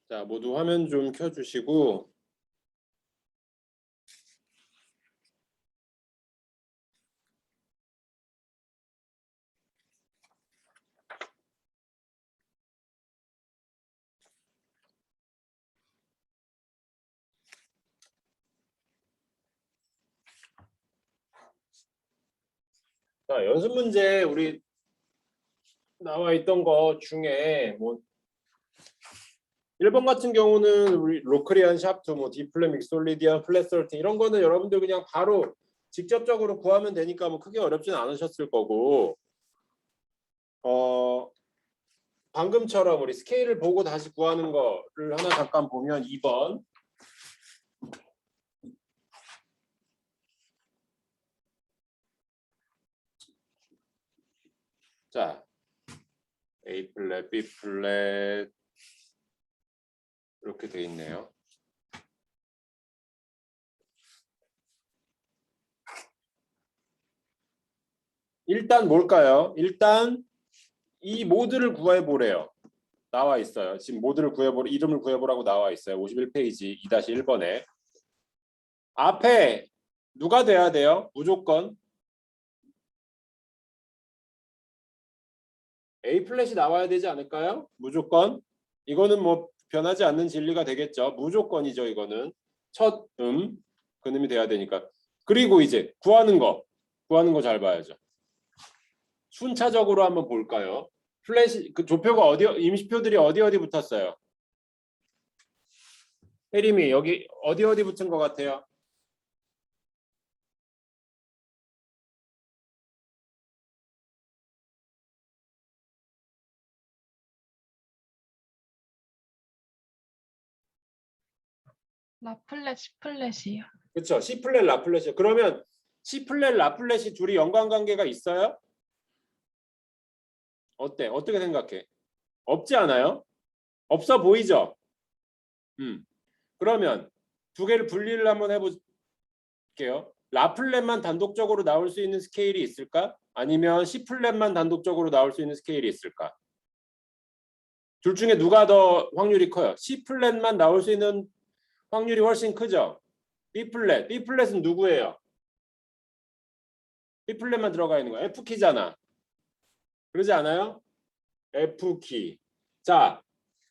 자, 모두 화면 좀 켜주시고. 자, 연습 문제 우리 나와 있던 거 중에 뭐 1번 같은 경우는 우리 로크리안 샤프트, 뭐 디플레믹 솔리디안 플랫13 이런 거는 여러분들 그냥 바로 직접적으로 구하면 되니까 뭐 크게 어렵진 않으셨을 거고, 방금처럼 우리 스케일을 보고 다시 구하는 거를 하나 잠깐 보면 2번. 자, A 플랫, B 플랫 이렇게 돼 있네요. 일단 뭘까요? 일단 이 모드를 구해 보래요. 나와 있어요. 지금 모드를 구해보라, 이름을 구해보라고 나와 있어요. 51페이지 2-1번에. 앞에 누가 돼야 돼요? 무조건 A 플랫이 나와야 되지 않을까요? 무조건. 이거는 뭐 변하지 않는 진리가 되겠죠. 무조건이죠. 이거는 첫 근음이 돼야 되니까. 그리고 이제 구하는 거 잘 봐야죠. 순차적으로 한번 볼까요? 플랫이 그 조표가 임시표들이 어디 붙었어요? 혜림이 여기 어디 붙은 것 같아요? 라플렛, C플렛이요. 그렇죠. C 플랫 라플렛이요. 그러면 C 플랫 라플렛이 둘이 연관관계가 있어요? 어때? 어떻게 생각해? 없지 않아요? 없어 보이죠? 그러면 두 개를 분리를 한번 해볼게요. 라플렛만 단독적으로 나올 수 있는 스케일이 있을까? 아니면 C 플랫만 단독적으로 나올 수 있는 스케일이 있을까? 둘 중에 누가 더 확률이 커요? C 플랫만 나올 수 있는 확률이 훨씬 크죠? B 플랫. B 플랫은 누구예요? B 플랫만 들어가 있는 거야. F 키잖아. 그러지 않아요? F 키. 자,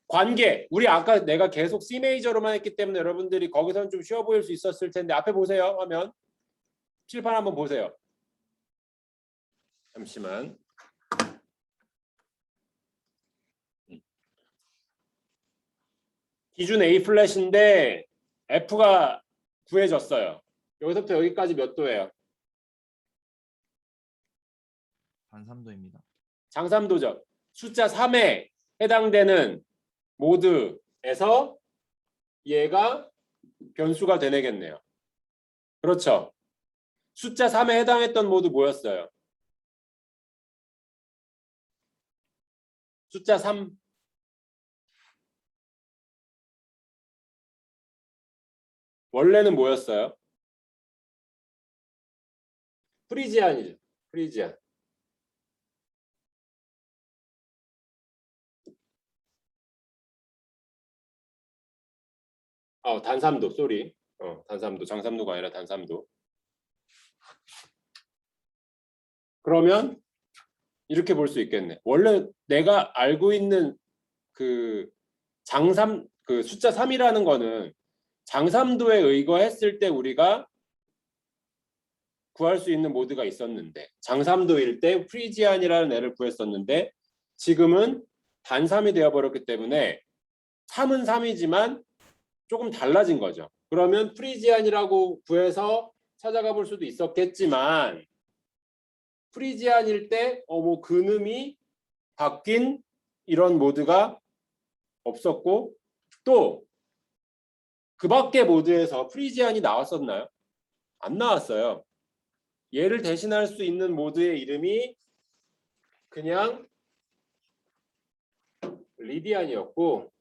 관계. 우리 아까 내가 계속 C 메이저로만 했기 때문에 여러분들이 거기서는 좀 쉬워 보일 수 있었을 텐데 앞에 보세요. 화면. 칠판 한번 보세요. 잠시만. 기준 A 플랫인데 F가 구해졌어요. 여기서부터 여기까지 몇 도예요? 반삼도입니다. 장삼도죠. 숫자 3에 해당되는 모드에서 얘가 변수가 되네겠네요. 그렇죠. 숫자 3에 해당했던 모드 뭐였어요? 숫자 3. 원래는 뭐였어요? 프리지안이죠. 프리지안. 단삼도, 쏘리. 단삼도, 장삼도가 아니라 단삼도. 그러면 이렇게 볼 수 있겠네. 원래 내가 알고 있는 그 그 숫자 3이라는 거는 장삼도에 의거했을 때 우리가 구할 수 있는 모드가 있었는데, 장삼도일 때 프리지안이라는 애를 구했었는데 지금은 단삼이 되어버렸기 때문에 3은 3이지만 조금 달라진 거죠. 그러면 프리지안이라고 구해서 찾아가 볼 수도 있었겠지만 프리지안일 때 뭐 근음이 바뀐 이런 모드가 없었고, 또 그 밖의 모드에서 프리지안이 나왔었나요? 안 나왔어요. 얘를 대신할 수 있는 모드의 이름이 그냥 리디안이었고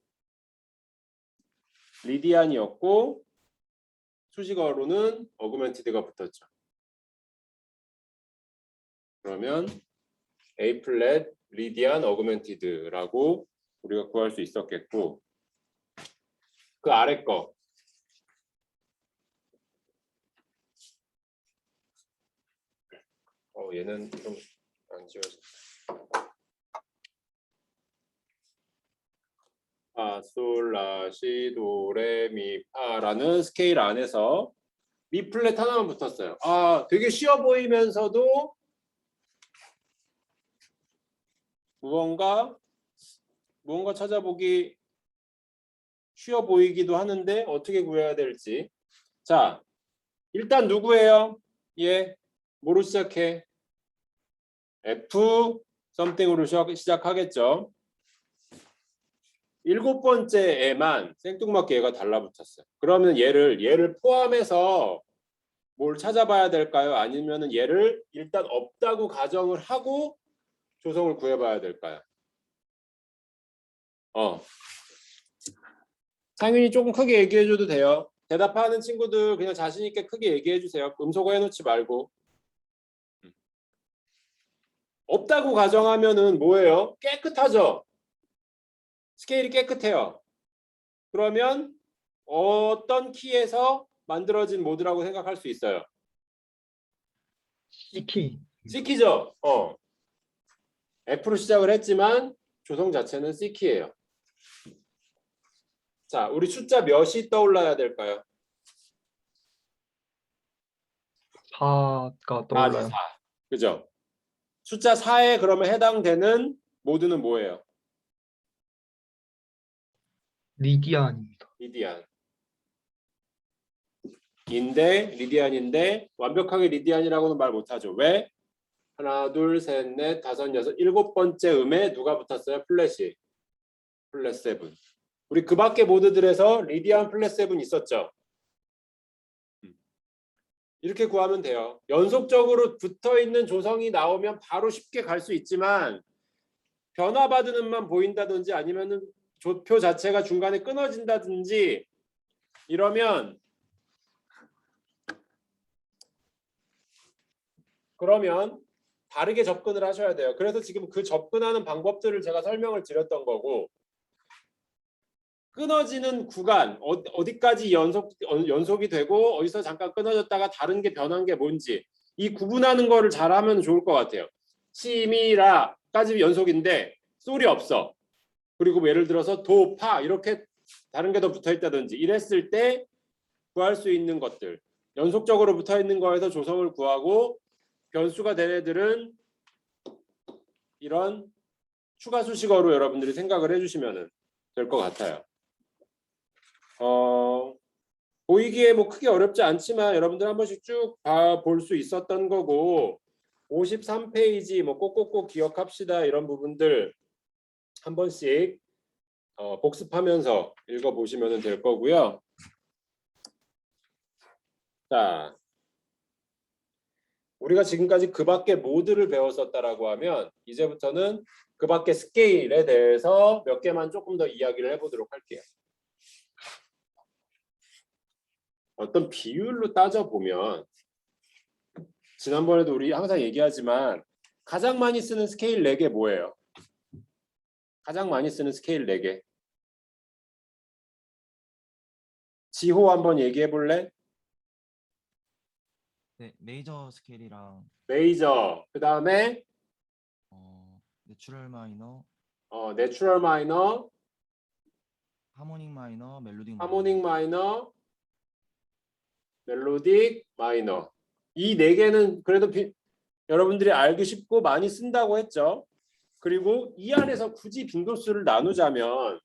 수식어로는 어그멘티드가 붙었죠. 그러면 A 플랫 리디안 어그멘티드라고 우리가 구할 수 있었겠고, 그 아래 거 얘는 좀 안 지워졌다. 솔라시 도레미파라는 스케일 안에서 미 플랫 하나만 붙었어요. 되게 쉬워 보이면서도 무언가 찾아보기 쉬워 보이기도 하는데 어떻게 구해야 될지. 자, 일단 누구예요? 뭐로 시작해? F something으로 시작하겠죠. 7번째에만 생뚱맞게 얘가 달라붙었어요. 그러면 얘를 포함해서 뭘 찾아봐야 될까요? 아니면은 얘를 일단 없다고 가정을 하고 조성을 구해봐야 될까요? 상윤이 조금 크게 얘기해줘도 돼요. 대답하는 친구들 그냥 자신 있게 크게 얘기해주세요. 음소거 해놓지 말고. 없다고 가정하면은 뭐예요? 깨끗하죠? 스케일이 깨끗해요. 그러면 어떤 키에서 만들어진 모드라고 생각할 수 있어요? C키. C키죠? F로 시작을 했지만 조성 자체는 C키예요. 자, 우리 숫자 몇이 떠올라야 될까요? 4가 떠올라요. 4. 그죠? 숫자 4에 그러면 해당되는 모드는 뭐예요? 리디안입니다. 리디안. 리디안인데 완벽하게 리디안이라고는 말 못하죠. 왜? 하나, 둘, 셋, 넷, 다섯, 여섯, 7번째 음에 누가 붙었어요? 플랫이. 플랫 7. 우리 그 밖에 모드들에서 리디안 플랫 7 있었죠? 이렇게 구하면 돼요. 연속적으로 붙어있는 조성이 나오면 바로 쉽게 갈 수 있지만 변화받은 음만 보인다든지 아니면은 조표 자체가 중간에 끊어진다든지 이러면 그러면 다르게 접근을 하셔야 돼요. 그래서 지금 그 접근하는 방법들을 제가 설명을 드렸던 거고, 끊어지는 구간 어디까지 연속이 되고 어디서 잠깐 끊어졌다가 다른 게 변한 게 뭔지 이 구분하는 거를 잘하면 좋을 것 같아요. 시미라까지 연속인데 솔이 없어. 그리고 뭐 예를 들어서 도, 파 이렇게 다른 게 더 붙어 있다든지 이랬을 때 구할 수 있는 것들, 연속적으로 붙어 있는 거에서 조성을 구하고 변수가 된 애들은 이런 추가 수식어로 여러분들이 생각을 해주시면 될 것 같아요. 보이기에 뭐 크게 어렵지 않지만 여러분들 한 번씩 쭉 볼 수 있었던 거고 53페이지 뭐 꼭꼭꼭 기억합시다 이런 부분들 한 번씩 복습하면서 읽어보시면 될 거고요. 자, 우리가 지금까지 그 밖에 모드를 배웠었다라고 하면 이제부터는 그 밖에 스케일에 대해서 몇 개만 조금 더 이야기를 해보도록 할게요. 어떤 비율로 따져보면 지난번에도 우리 항상 얘기하지만 가장 많이 쓰는 스케일 4개 뭐예요? 가장 많이 쓰는 스케일 4개. 지호 한번 얘기해 볼래? 네, 메이저 스케일이랑 메이저, 그 다음에 내추럴 마이너, 내추럴 마이너, 하모닉 마이너, 멜로딕 하모닉 마이너, 멜로딕 마이너. 이 4개는 그래도 여러분들이 알기 쉽고 많이 쓴다고 했죠. 그리고 이 안에서 굳이 빈도수를 나누자면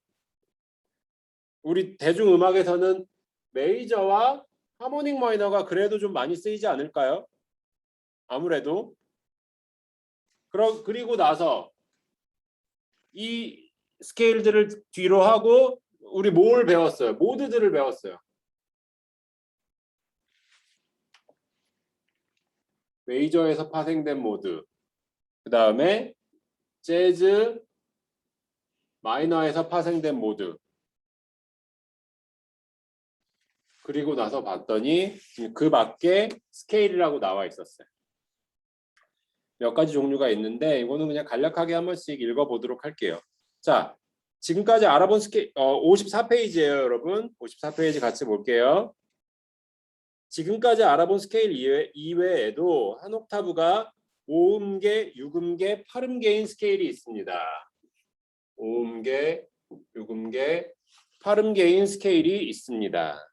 우리 대중음악에서는 메이저와 하모닉 마이너가 그래도 좀 많이 쓰이지 않을까요? 아무래도. 그리고 나서 이 스케일들을 뒤로 하고 우리 뭘 배웠어요? 모드들을 배웠어요. 메이저에서 파생된 모드, 그 다음에 재즈, 마이너에서 파생된 모드, 그리고 나서 봤더니 그 밖에 스케일이라고 나와 있었어요. 몇 가지 종류가 있는데 이거는 그냥 간략하게 한 번씩 읽어보도록 할게요. 자, 지금까지 알아본 스케일 54페이지예요, 여러분. 54페이지 같이 볼게요. 지금까지 알아본 스케일 이외에도 한 옥타브가 5음계, 6음계, 8음계인 스케일이 있습니다. 5음계, 6음계, 8음계인 스케일이 있습니다.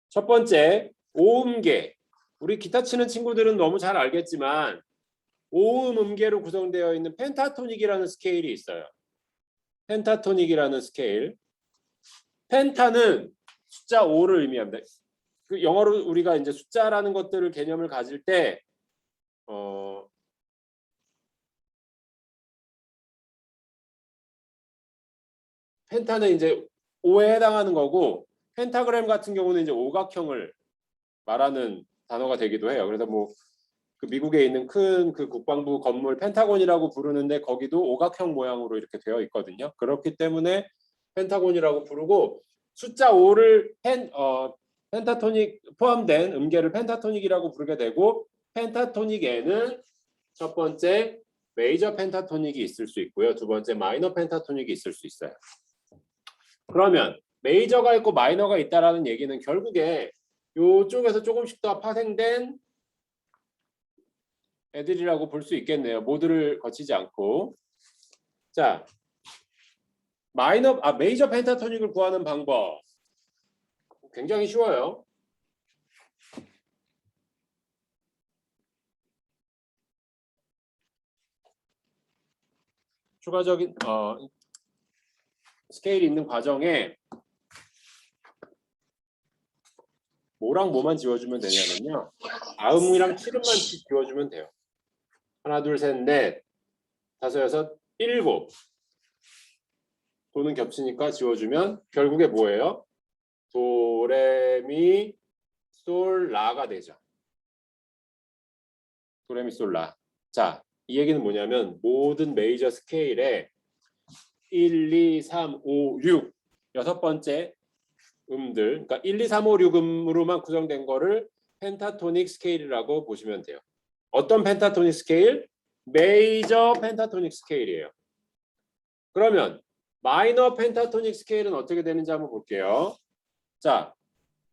첫 번째, 5음계. 우리 기타 치는 친구들은 너무 잘 알겠지만 5음 음계로 구성되어 있는 펜타토닉이라는 스케일이 있어요. 펜타토닉이라는 스케일. 펜타는 숫자 5를 의미합니다. 그 영어로 우리가 이제 숫자라는 것들을 개념을 가질 때 펜타는 이제 5에 해당하는 거고 펜타그램 같은 경우는 이제 오각형을 말하는 단어가 되기도 해요. 그래서 뭐 그 미국에 있는 큰 그 국방부 건물 펜타곤이라고 부르는데 거기도 오각형 모양으로 이렇게 되어 있거든요. 그렇기 때문에 펜타곤이라고 부르고 숫자 5를 펜타토닉 포함된 음계를 펜타토닉이라고 부르게 되고 펜타토닉에는 첫 번째 메이저 펜타토닉이 있을 수 있고요. 두 번째 마이너 펜타토닉이 있을 수 있어요. 그러면 메이저가 있고 마이너가 있다라는 얘기는 결국에 이쪽에서 조금씩 더 파생된 애들이라고 볼 수 있겠네요. 모드를 거치지 않고. 자, 메이저 펜타토닉을 구하는 방법. 굉장히 쉬워요. 추가적인 스케일이 있는 과정에 뭐랑 뭐만 지워주면 되냐면요. 아음이랑 칠음만 지워주면 돼요. 하나, 둘, 셋, 넷, 다섯, 여섯, 일곱. 도는 겹치니까 지워주면 결국에 뭐예요? 도, 레, 미, 솔, 라가 되죠. 도, 레, 미, 솔, 라. 자, 이 얘기는 뭐냐면 모든 메이저 스케일에 1, 2, 3, 5, 6 여섯 번째 음들, 그러니까 1, 2, 3, 5, 6음으로만 구성된 거를 펜타토닉 스케일이라고 보시면 돼요. 어떤 펜타토닉 스케일? 메이저 펜타토닉 스케일이에요. 그러면 마이너 펜타토닉 스케일은 어떻게 되는지 한번 볼게요. 자,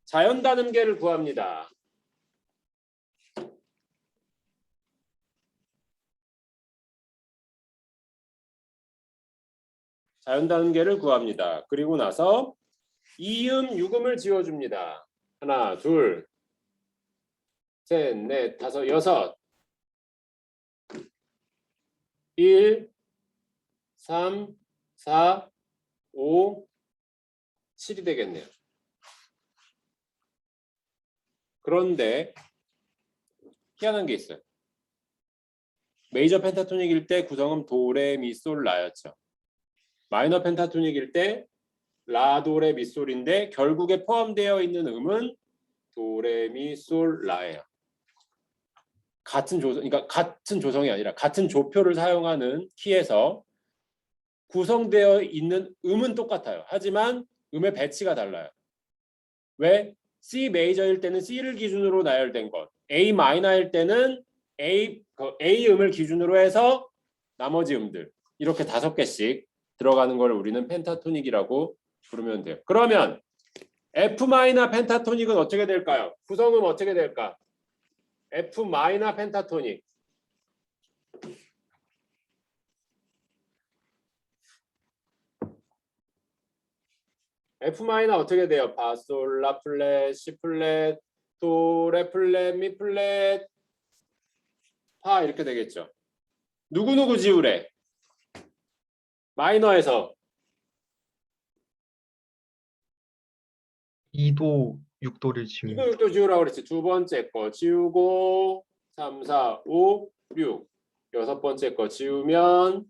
자연단음계를 구합니다. 자연단음계를 구합니다. 그리고 나서 2음, 6음을 지워줍니다. 하나, 둘, 셋, 넷, 다섯, 여섯. 1, 3, 4, 5, 7이 되겠네요. 그런데 희한한 게 있어요. 메이저 펜타토닉일 때 구성음 도, 레, 미, 솔, 라였죠. 마이너 펜타토닉일 때 라, 도, 레, 미, 솔인데 결국에 포함되어 있는 음은 도, 레, 미, 솔, 라예요. 그러니까 같은 조성이 아니라 같은 조표를 사용하는 키에서 구성되어 있는 음은 똑같아요. 하지만 음의 배치가 달라요. 왜? C 메이저일 때는 C를 기준으로 나열된 것, A 마이너일 때는 A 음을 기준으로 해서 나머지 음들 이렇게 5개씩 들어가는 걸 우리는 펜타토닉이라고 부르면 돼요. 그러면 F 마이너 펜타토닉은 어떻게 될까요? 구성음 어떻게 될까? F 마이너 펜타토닉. F 마이너 어떻게 돼요? 파, 솔, 라 플랫, 시 플랫, 도, 레 플랫, 미 플랫, 파 이렇게 되겠죠. 누구누구 지우래? 마이너에서 2도, 6도를 지우면 2도 6도 지우라고 그랬지. 두 번째 거 지우고 3, 4, 5, 6 여섯 번째 거 지우면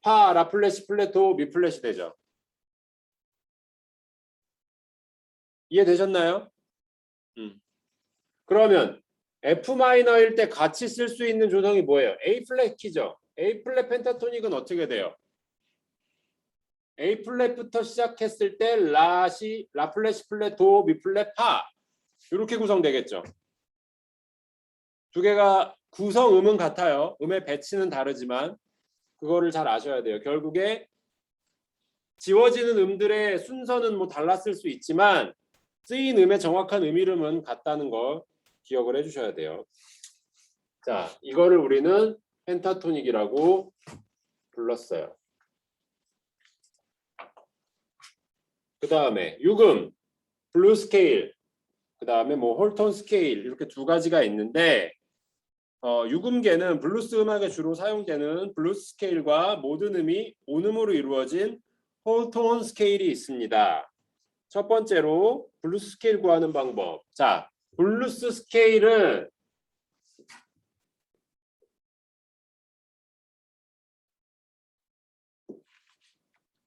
파, 라 플랫, 시 플랫, 도, 미 플랫이 되죠. 이해되셨나요? 그러면 F 마이너일 때 같이 쓸 수 있는 조성이 뭐예요? A 플랫 키죠. A 플랫 펜타토닉은 어떻게 돼요? A 플랫부터 시작했을 때 라시, 라 플랫, 시 플랫, 도, 미 플랫, 파 이렇게 구성되겠죠. 두 개가 구성음은 같아요. 음의 배치는 다르지만 그거를 잘 아셔야 돼요. 결국에 지워지는 음들의 순서는 뭐 달랐을 수 있지만 쓰인 음의 정확한 음이름은 같다는 걸 기억을 해주셔야 돼요. 자, 이거를 우리는 펜타토닉이라고 불렀어요. 그 다음에 유금, 블루 스케일, 그 다음에 뭐 홀톤 스케일 이렇게 두 가지가 있는데 유금계는 블루스 음악에 주로 사용되는 블루스 스케일과 모든 음이 온음으로 이루어진 홀톤 스케일이 있습니다. 첫 번째로 블루스 스케일 구하는 방법. 자, 블루스 스케일은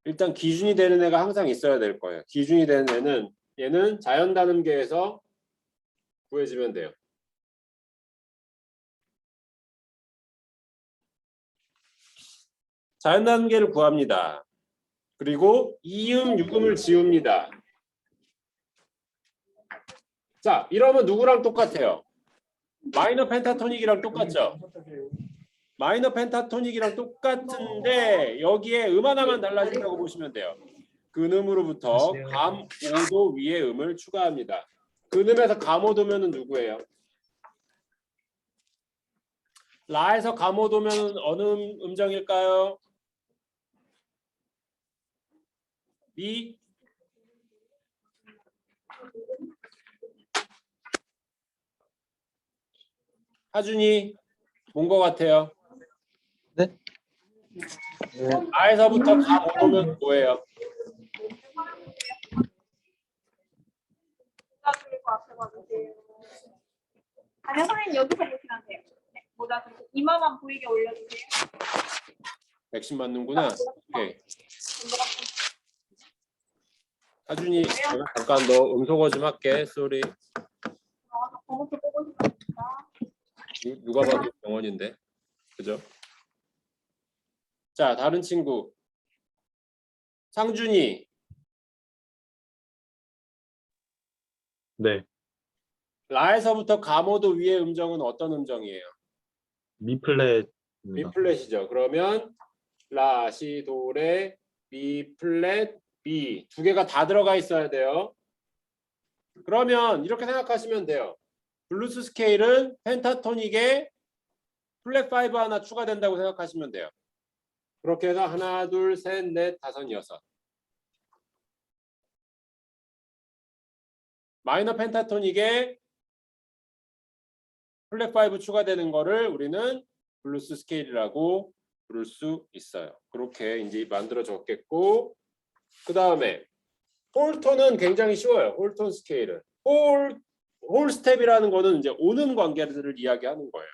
일단 기준이 되는 애가 항상 있어야 될 거예요. 기준이 되는 애는 얘는 자연단음계에서 구해지면 돼요. 자연단음계를 구합니다. 그리고 이음, 유금을 지웁니다. 자, 이러면 누구랑 똑같아요? 마이너 펜타토닉이랑 똑같죠? 마이너 펜타토닉이랑 똑같은데 여기에 음 하나만 달라진다고 보시면 돼요. 근음으로부터 감 5도 위의 음을 추가합니다. 근음에서 감 5도면은 누구예요? 라에서 감 5도면은 어느 음정일까요? 미? 하준이 본 것 같아요. 네? 아에서부터 감 5도면 뭐예요? 아니요, 선생님 여기서 보시면 돼요. 네, 모자 들고 이마만 보이게 올려주세요. 백신 맞는구나. 오케이. 하준이 제가 잠깐 너 음소거 좀 할게. 쏘리. 검은색 보고 싶습니다. 누가 봐도 병원인데. 그죠? 자, 다른 친구. 상준이. 네. 라에서부터 가모도 위의 음정은 어떤 음정이에요? 미 플랫입니다. 미 플랫이죠. 그러면 라, 시, 도, 레, 미 플랫, 미 두 개가 다 들어가 있어야 돼요. 그러면 이렇게 생각하시면 돼요. 블루스 스케일은 펜타토닉에 플랫 5 하나 추가된다고 생각하시면 돼요. 그렇게 해서 하나, 둘, 셋, 넷, 다섯, 여섯. 마이너 펜타토닉에 플랫 5 추가되는 거를 우리는 블루스 스케일이라고 부를 수 있어요. 그렇게 이제 만들어졌겠고, 그 다음에 홀톤은 굉장히 쉬워요. 홀톤 스케일은 홀 스텝이라는 거는 이제 오는 관계들을 이야기하는 거예요.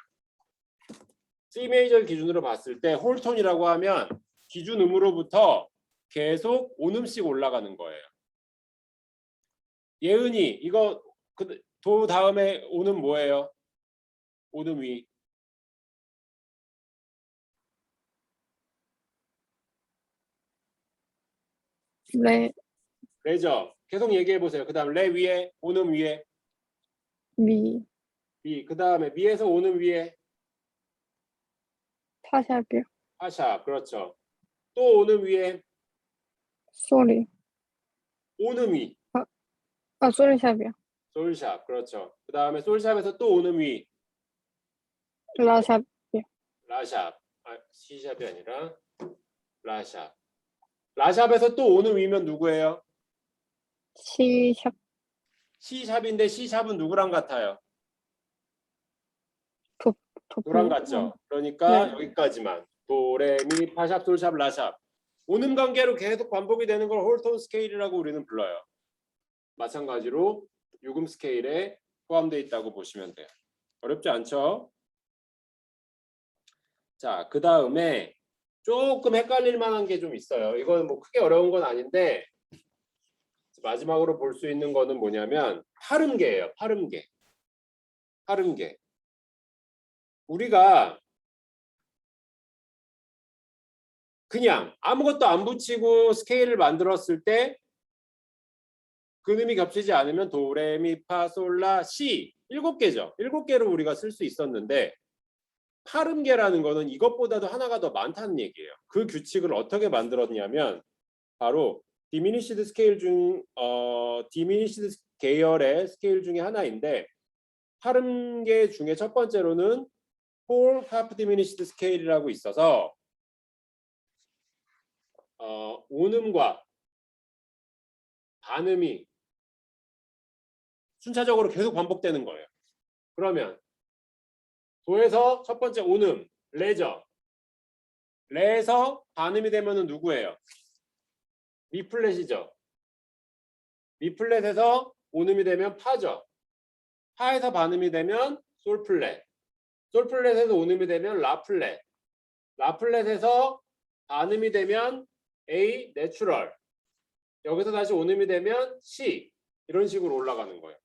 C 메이저 기준으로 봤을 때 홀톤이라고 하면 기준 음으로부터 계속 온음씩 올라가는 거예요. 예은이 이거 도 다음에 오는 뭐예요? 오는 위. 레, 레죠. 계속 얘기해 보세요. 그다음 레 위에 오는 위에 미, 미. 그다음에 미에서 오는 위에 파샵이요. 파샵. 그렇죠. 또 오는 위에 소리. 오는 위. 소리샵이요. 솔샵. 그렇죠. 그다음에 솔샵에서 또 오는 위 라샵, 라샵. C샵이 아니라 라샵. 라샵에서 또 오는 위면 누구예요? C샵, C샵인데 C샵은 누구랑 같아요? 도랑 같죠. 그러니까 네. 여기까지만 도, 레, 미, 파샵, 솔샵, 라샵. 오는 관계로 계속 반복이 되는 걸 홀톤 스케일이라고 우리는 불러요. 마찬가지로 유금 스케일에 포함되어 있다고 보시면 돼요. 어렵지 않죠? 자, 그 다음에 조금 헷갈릴 만한 게 좀 있어요. 이건 뭐 크게 어려운 건 아닌데 마지막으로 볼 수 있는 거는 뭐냐면 파름계예요. 파름계. 파름계. 우리가 그냥 아무것도 안 붙이고 스케일을 만들었을 때 근음이 겹치지 않으면 도레미파솔라시 7개죠. 7개로 우리가 쓸 수 있었는데 파름계라는 거는 이것보다도 하나가 더 많다는 얘기예요. 그 규칙을 어떻게 만들었냐면 바로 디미니시드 스케일 디미니시드 계열의 스케일 중에 하나인데 파름계 중에 첫 번째로는 폴 하프 디미니시드 스케일이라고 있어서 온음과 반음이 순차적으로 계속 반복되는 거예요. 그러면 도에서 첫 번째 온음 레죠. 레에서 반음이 되면은 누구예요? 미플랫이죠. 미플랫에서 온음이 되면 파죠. 파에서 반음이 되면 솔플랫. 솔플랫에서 온음이 되면 라플랫. 라플랫에서 반음이 되면 A 내추럴. 여기서 다시 온음이 되면 C. 이런 식으로 올라가는 거예요.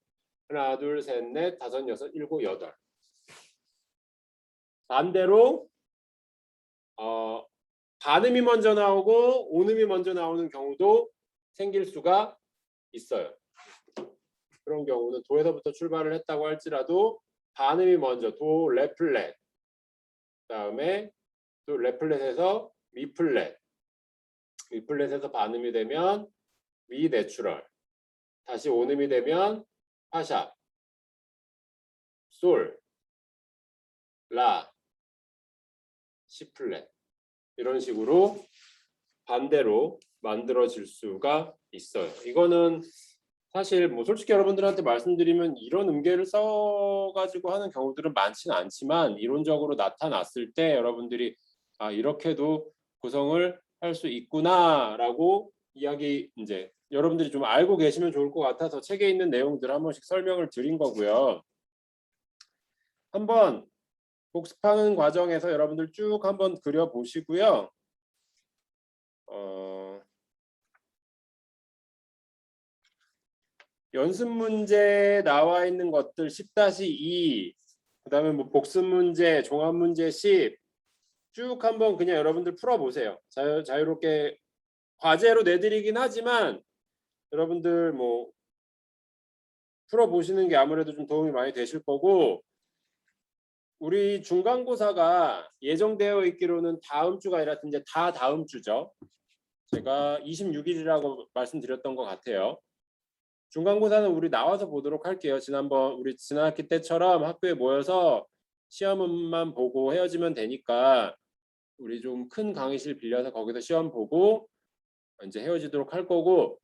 하나, 둘, 셋, 넷, 다섯, 여섯, 일곱, 여덟. 반대로 반음이 먼저 나오고 온음이 먼저 나오는 경우도 생길 수가 있어요. 그런 경우는 도에서부터 출발을 했다고 할지라도 반음이 먼저 도, 레플랫, 그다음에 또 레플랫에서 미플랫, 미플랫에서 반음이 되면 미 내추럴, 다시 온음이 되면 파샵, 솔, 라, 시 플랫 이런 식으로 반대로 만들어질 수가 있어요. 이거는 사실 뭐 솔직히 여러분들한테 말씀드리면 이런 음계를 써가지고 하는 경우들은 많지는 않지만 이론적으로 나타났을 때 여러분들이 아 이렇게도 구성을 할 수 있구나라고 이야기 이제 여러분들이 좀 알고 계시면 좋을 것 같아서 책에 있는 내용들 한 번씩 설명을 드린 거고요. 한번 복습하는 과정에서 여러분들 쭉 한번 그려 보시고요. 연습 문제 나와 있는 것들 10-2 그다음에 뭐 복습 문제, 종합 문제 10 쭉 한번 그냥 여러분들 풀어 보세요. 자유롭게 과제로 내드리긴 하지만 여러분들 뭐 풀어 보시는 게 아무래도 좀 도움이 많이 되실 거고 우리 중간고사가 예정되어 있기로는 다음 주가 아니라 이제 다 다음 주죠. 제가 26일이라고 말씀드렸던 것 같아요. 중간고사는 우리 나와서 보도록 할게요. 지난번 우리 지난 학기 때처럼 학교에 모여서 시험만 보고 헤어지면 되니까 우리 좀 큰 강의실 빌려서 거기서 시험 보고 이제 헤어지도록 할 거고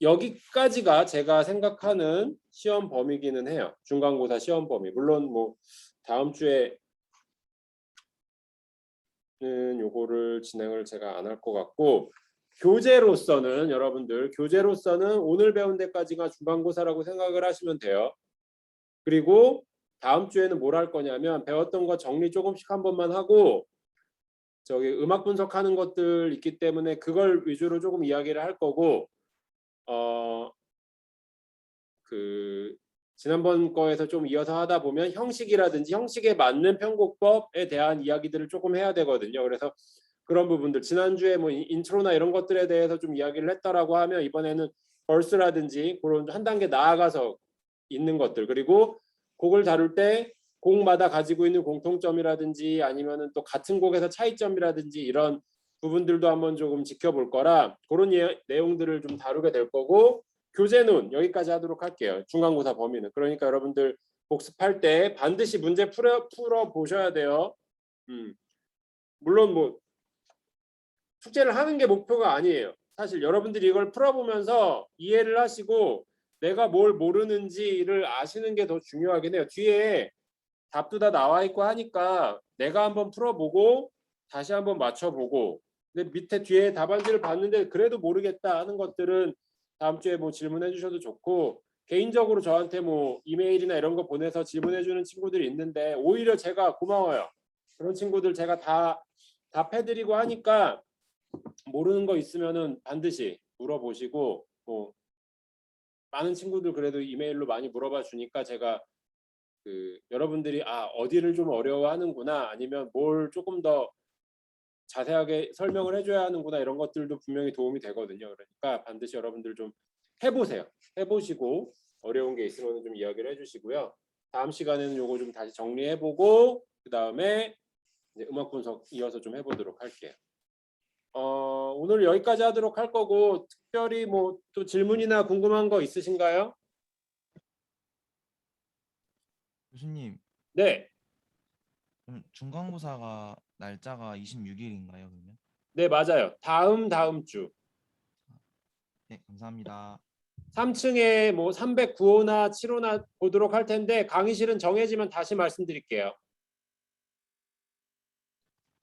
여기까지가 제가 생각하는 시험 범위기는 해요. 중간고사 시험 범위. 물론 뭐 다음 주에는 요거를 진행을 제가 안 할 것 같고 교재로서는 여러분들 교재로서는 오늘 배운 데까지가 중간고사라고 생각을 하시면 돼요. 그리고 다음 주에는 뭘 할 거냐면 배웠던 거 정리 조금씩 한 번만 하고 저기 음악 분석하는 것들 있기 때문에 그걸 위주로 조금 이야기를 할 거고 그 지난번 거에서 좀 이어서 하다 보면 형식이라든지 형식에 맞는 편곡법에 대한 이야기들을 조금 해야 되거든요. 그래서 그런 부분들 지난주에 뭐 인트로나 이런 것들에 대해서 좀 이야기를 했다라고 하면 이번에는 벌스라든지 그런 한 단계 나아가서 있는 것들 그리고 곡을 다룰 때 곡마다 가지고 있는 공통점이라든지 아니면은 또 같은 곡에서 차이점이라든지 이런 부분들도 한번 조금 지켜볼 거라 그런 내용들을 좀 다루게 될 거고 교재는 여기까지 하도록 할게요. 중간고사 범위는. 그러니까 여러분들 복습할 때 반드시 문제 풀어 보셔야 돼요. 물론 뭐 숙제를 하는 게 목표가 아니에요. 사실 여러분들이 이걸 풀어보면서 이해를 하시고 내가 뭘 모르는지를 아시는 게 더 중요하긴 해요. 뒤에 답도 다 나와 있고 하니까 내가 한번 풀어보고 다시 한번 맞춰보고 근데 밑에 뒤에 답안지를 봤는데 그래도 모르겠다 하는 것들은 다음 주에 뭐 질문해 주셔도 좋고 개인적으로 저한테 뭐 이메일이나 이런 거 보내서 질문해 주는 친구들이 있는데 오히려 제가 고마워요. 그런 친구들 제가 다 답해드리고 하니까 모르는 거 있으면은 반드시 물어보시고 뭐 많은 친구들 그래도 이메일로 많이 물어봐 주니까 제가 그 여러분들이 아 어디를 좀 어려워하는구나 아니면 뭘 조금 더 자세하게 설명을 해줘야 하는구나 이런 것들도 분명히 도움이 되거든요. 그러니까 반드시 여러분들 좀 해보세요. 해보시고 어려운 게 있으면 좀 이야기를 해주시고요. 다음 시간에는 요거 좀 다시 정리해보고 그 다음에 음악 분석 이어서 좀 해보도록 할게요. 오늘 여기까지 하도록 할 거고 특별히 뭐 또 질문이나 궁금한 거 있으신가요? 교수님, 네, 그럼 중간고사가 날짜가 26일인가요, 그러면? 네 맞아요. 다음 주 네, 감사합니다. 3층에 뭐 309호나 7호나 보도록 할 텐데 강의실은 정해지면 다시 말씀드릴게요.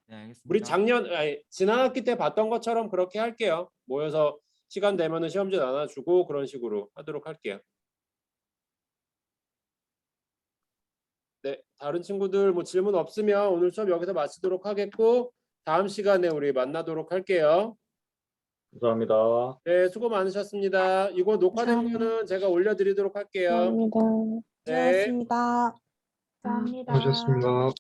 네, 알겠습니다. 우리 지난 학기 때 봤던 것처럼 그렇게 할게요. 모여서 시간 되면은 시험지 나눠주고 그런 식으로 하도록 할게요. 네, 다른 친구들 뭐 질문 없으면 오늘 수업 여기서 마치도록 하겠고 다음 시간에 우리 만나도록 할게요. 감사합니다. 네, 수고 많으셨습니다. 이거 녹화된 거는 제가 올려드리도록 할게요. 감사합니다. 네. 감사합니다. 감사합니다.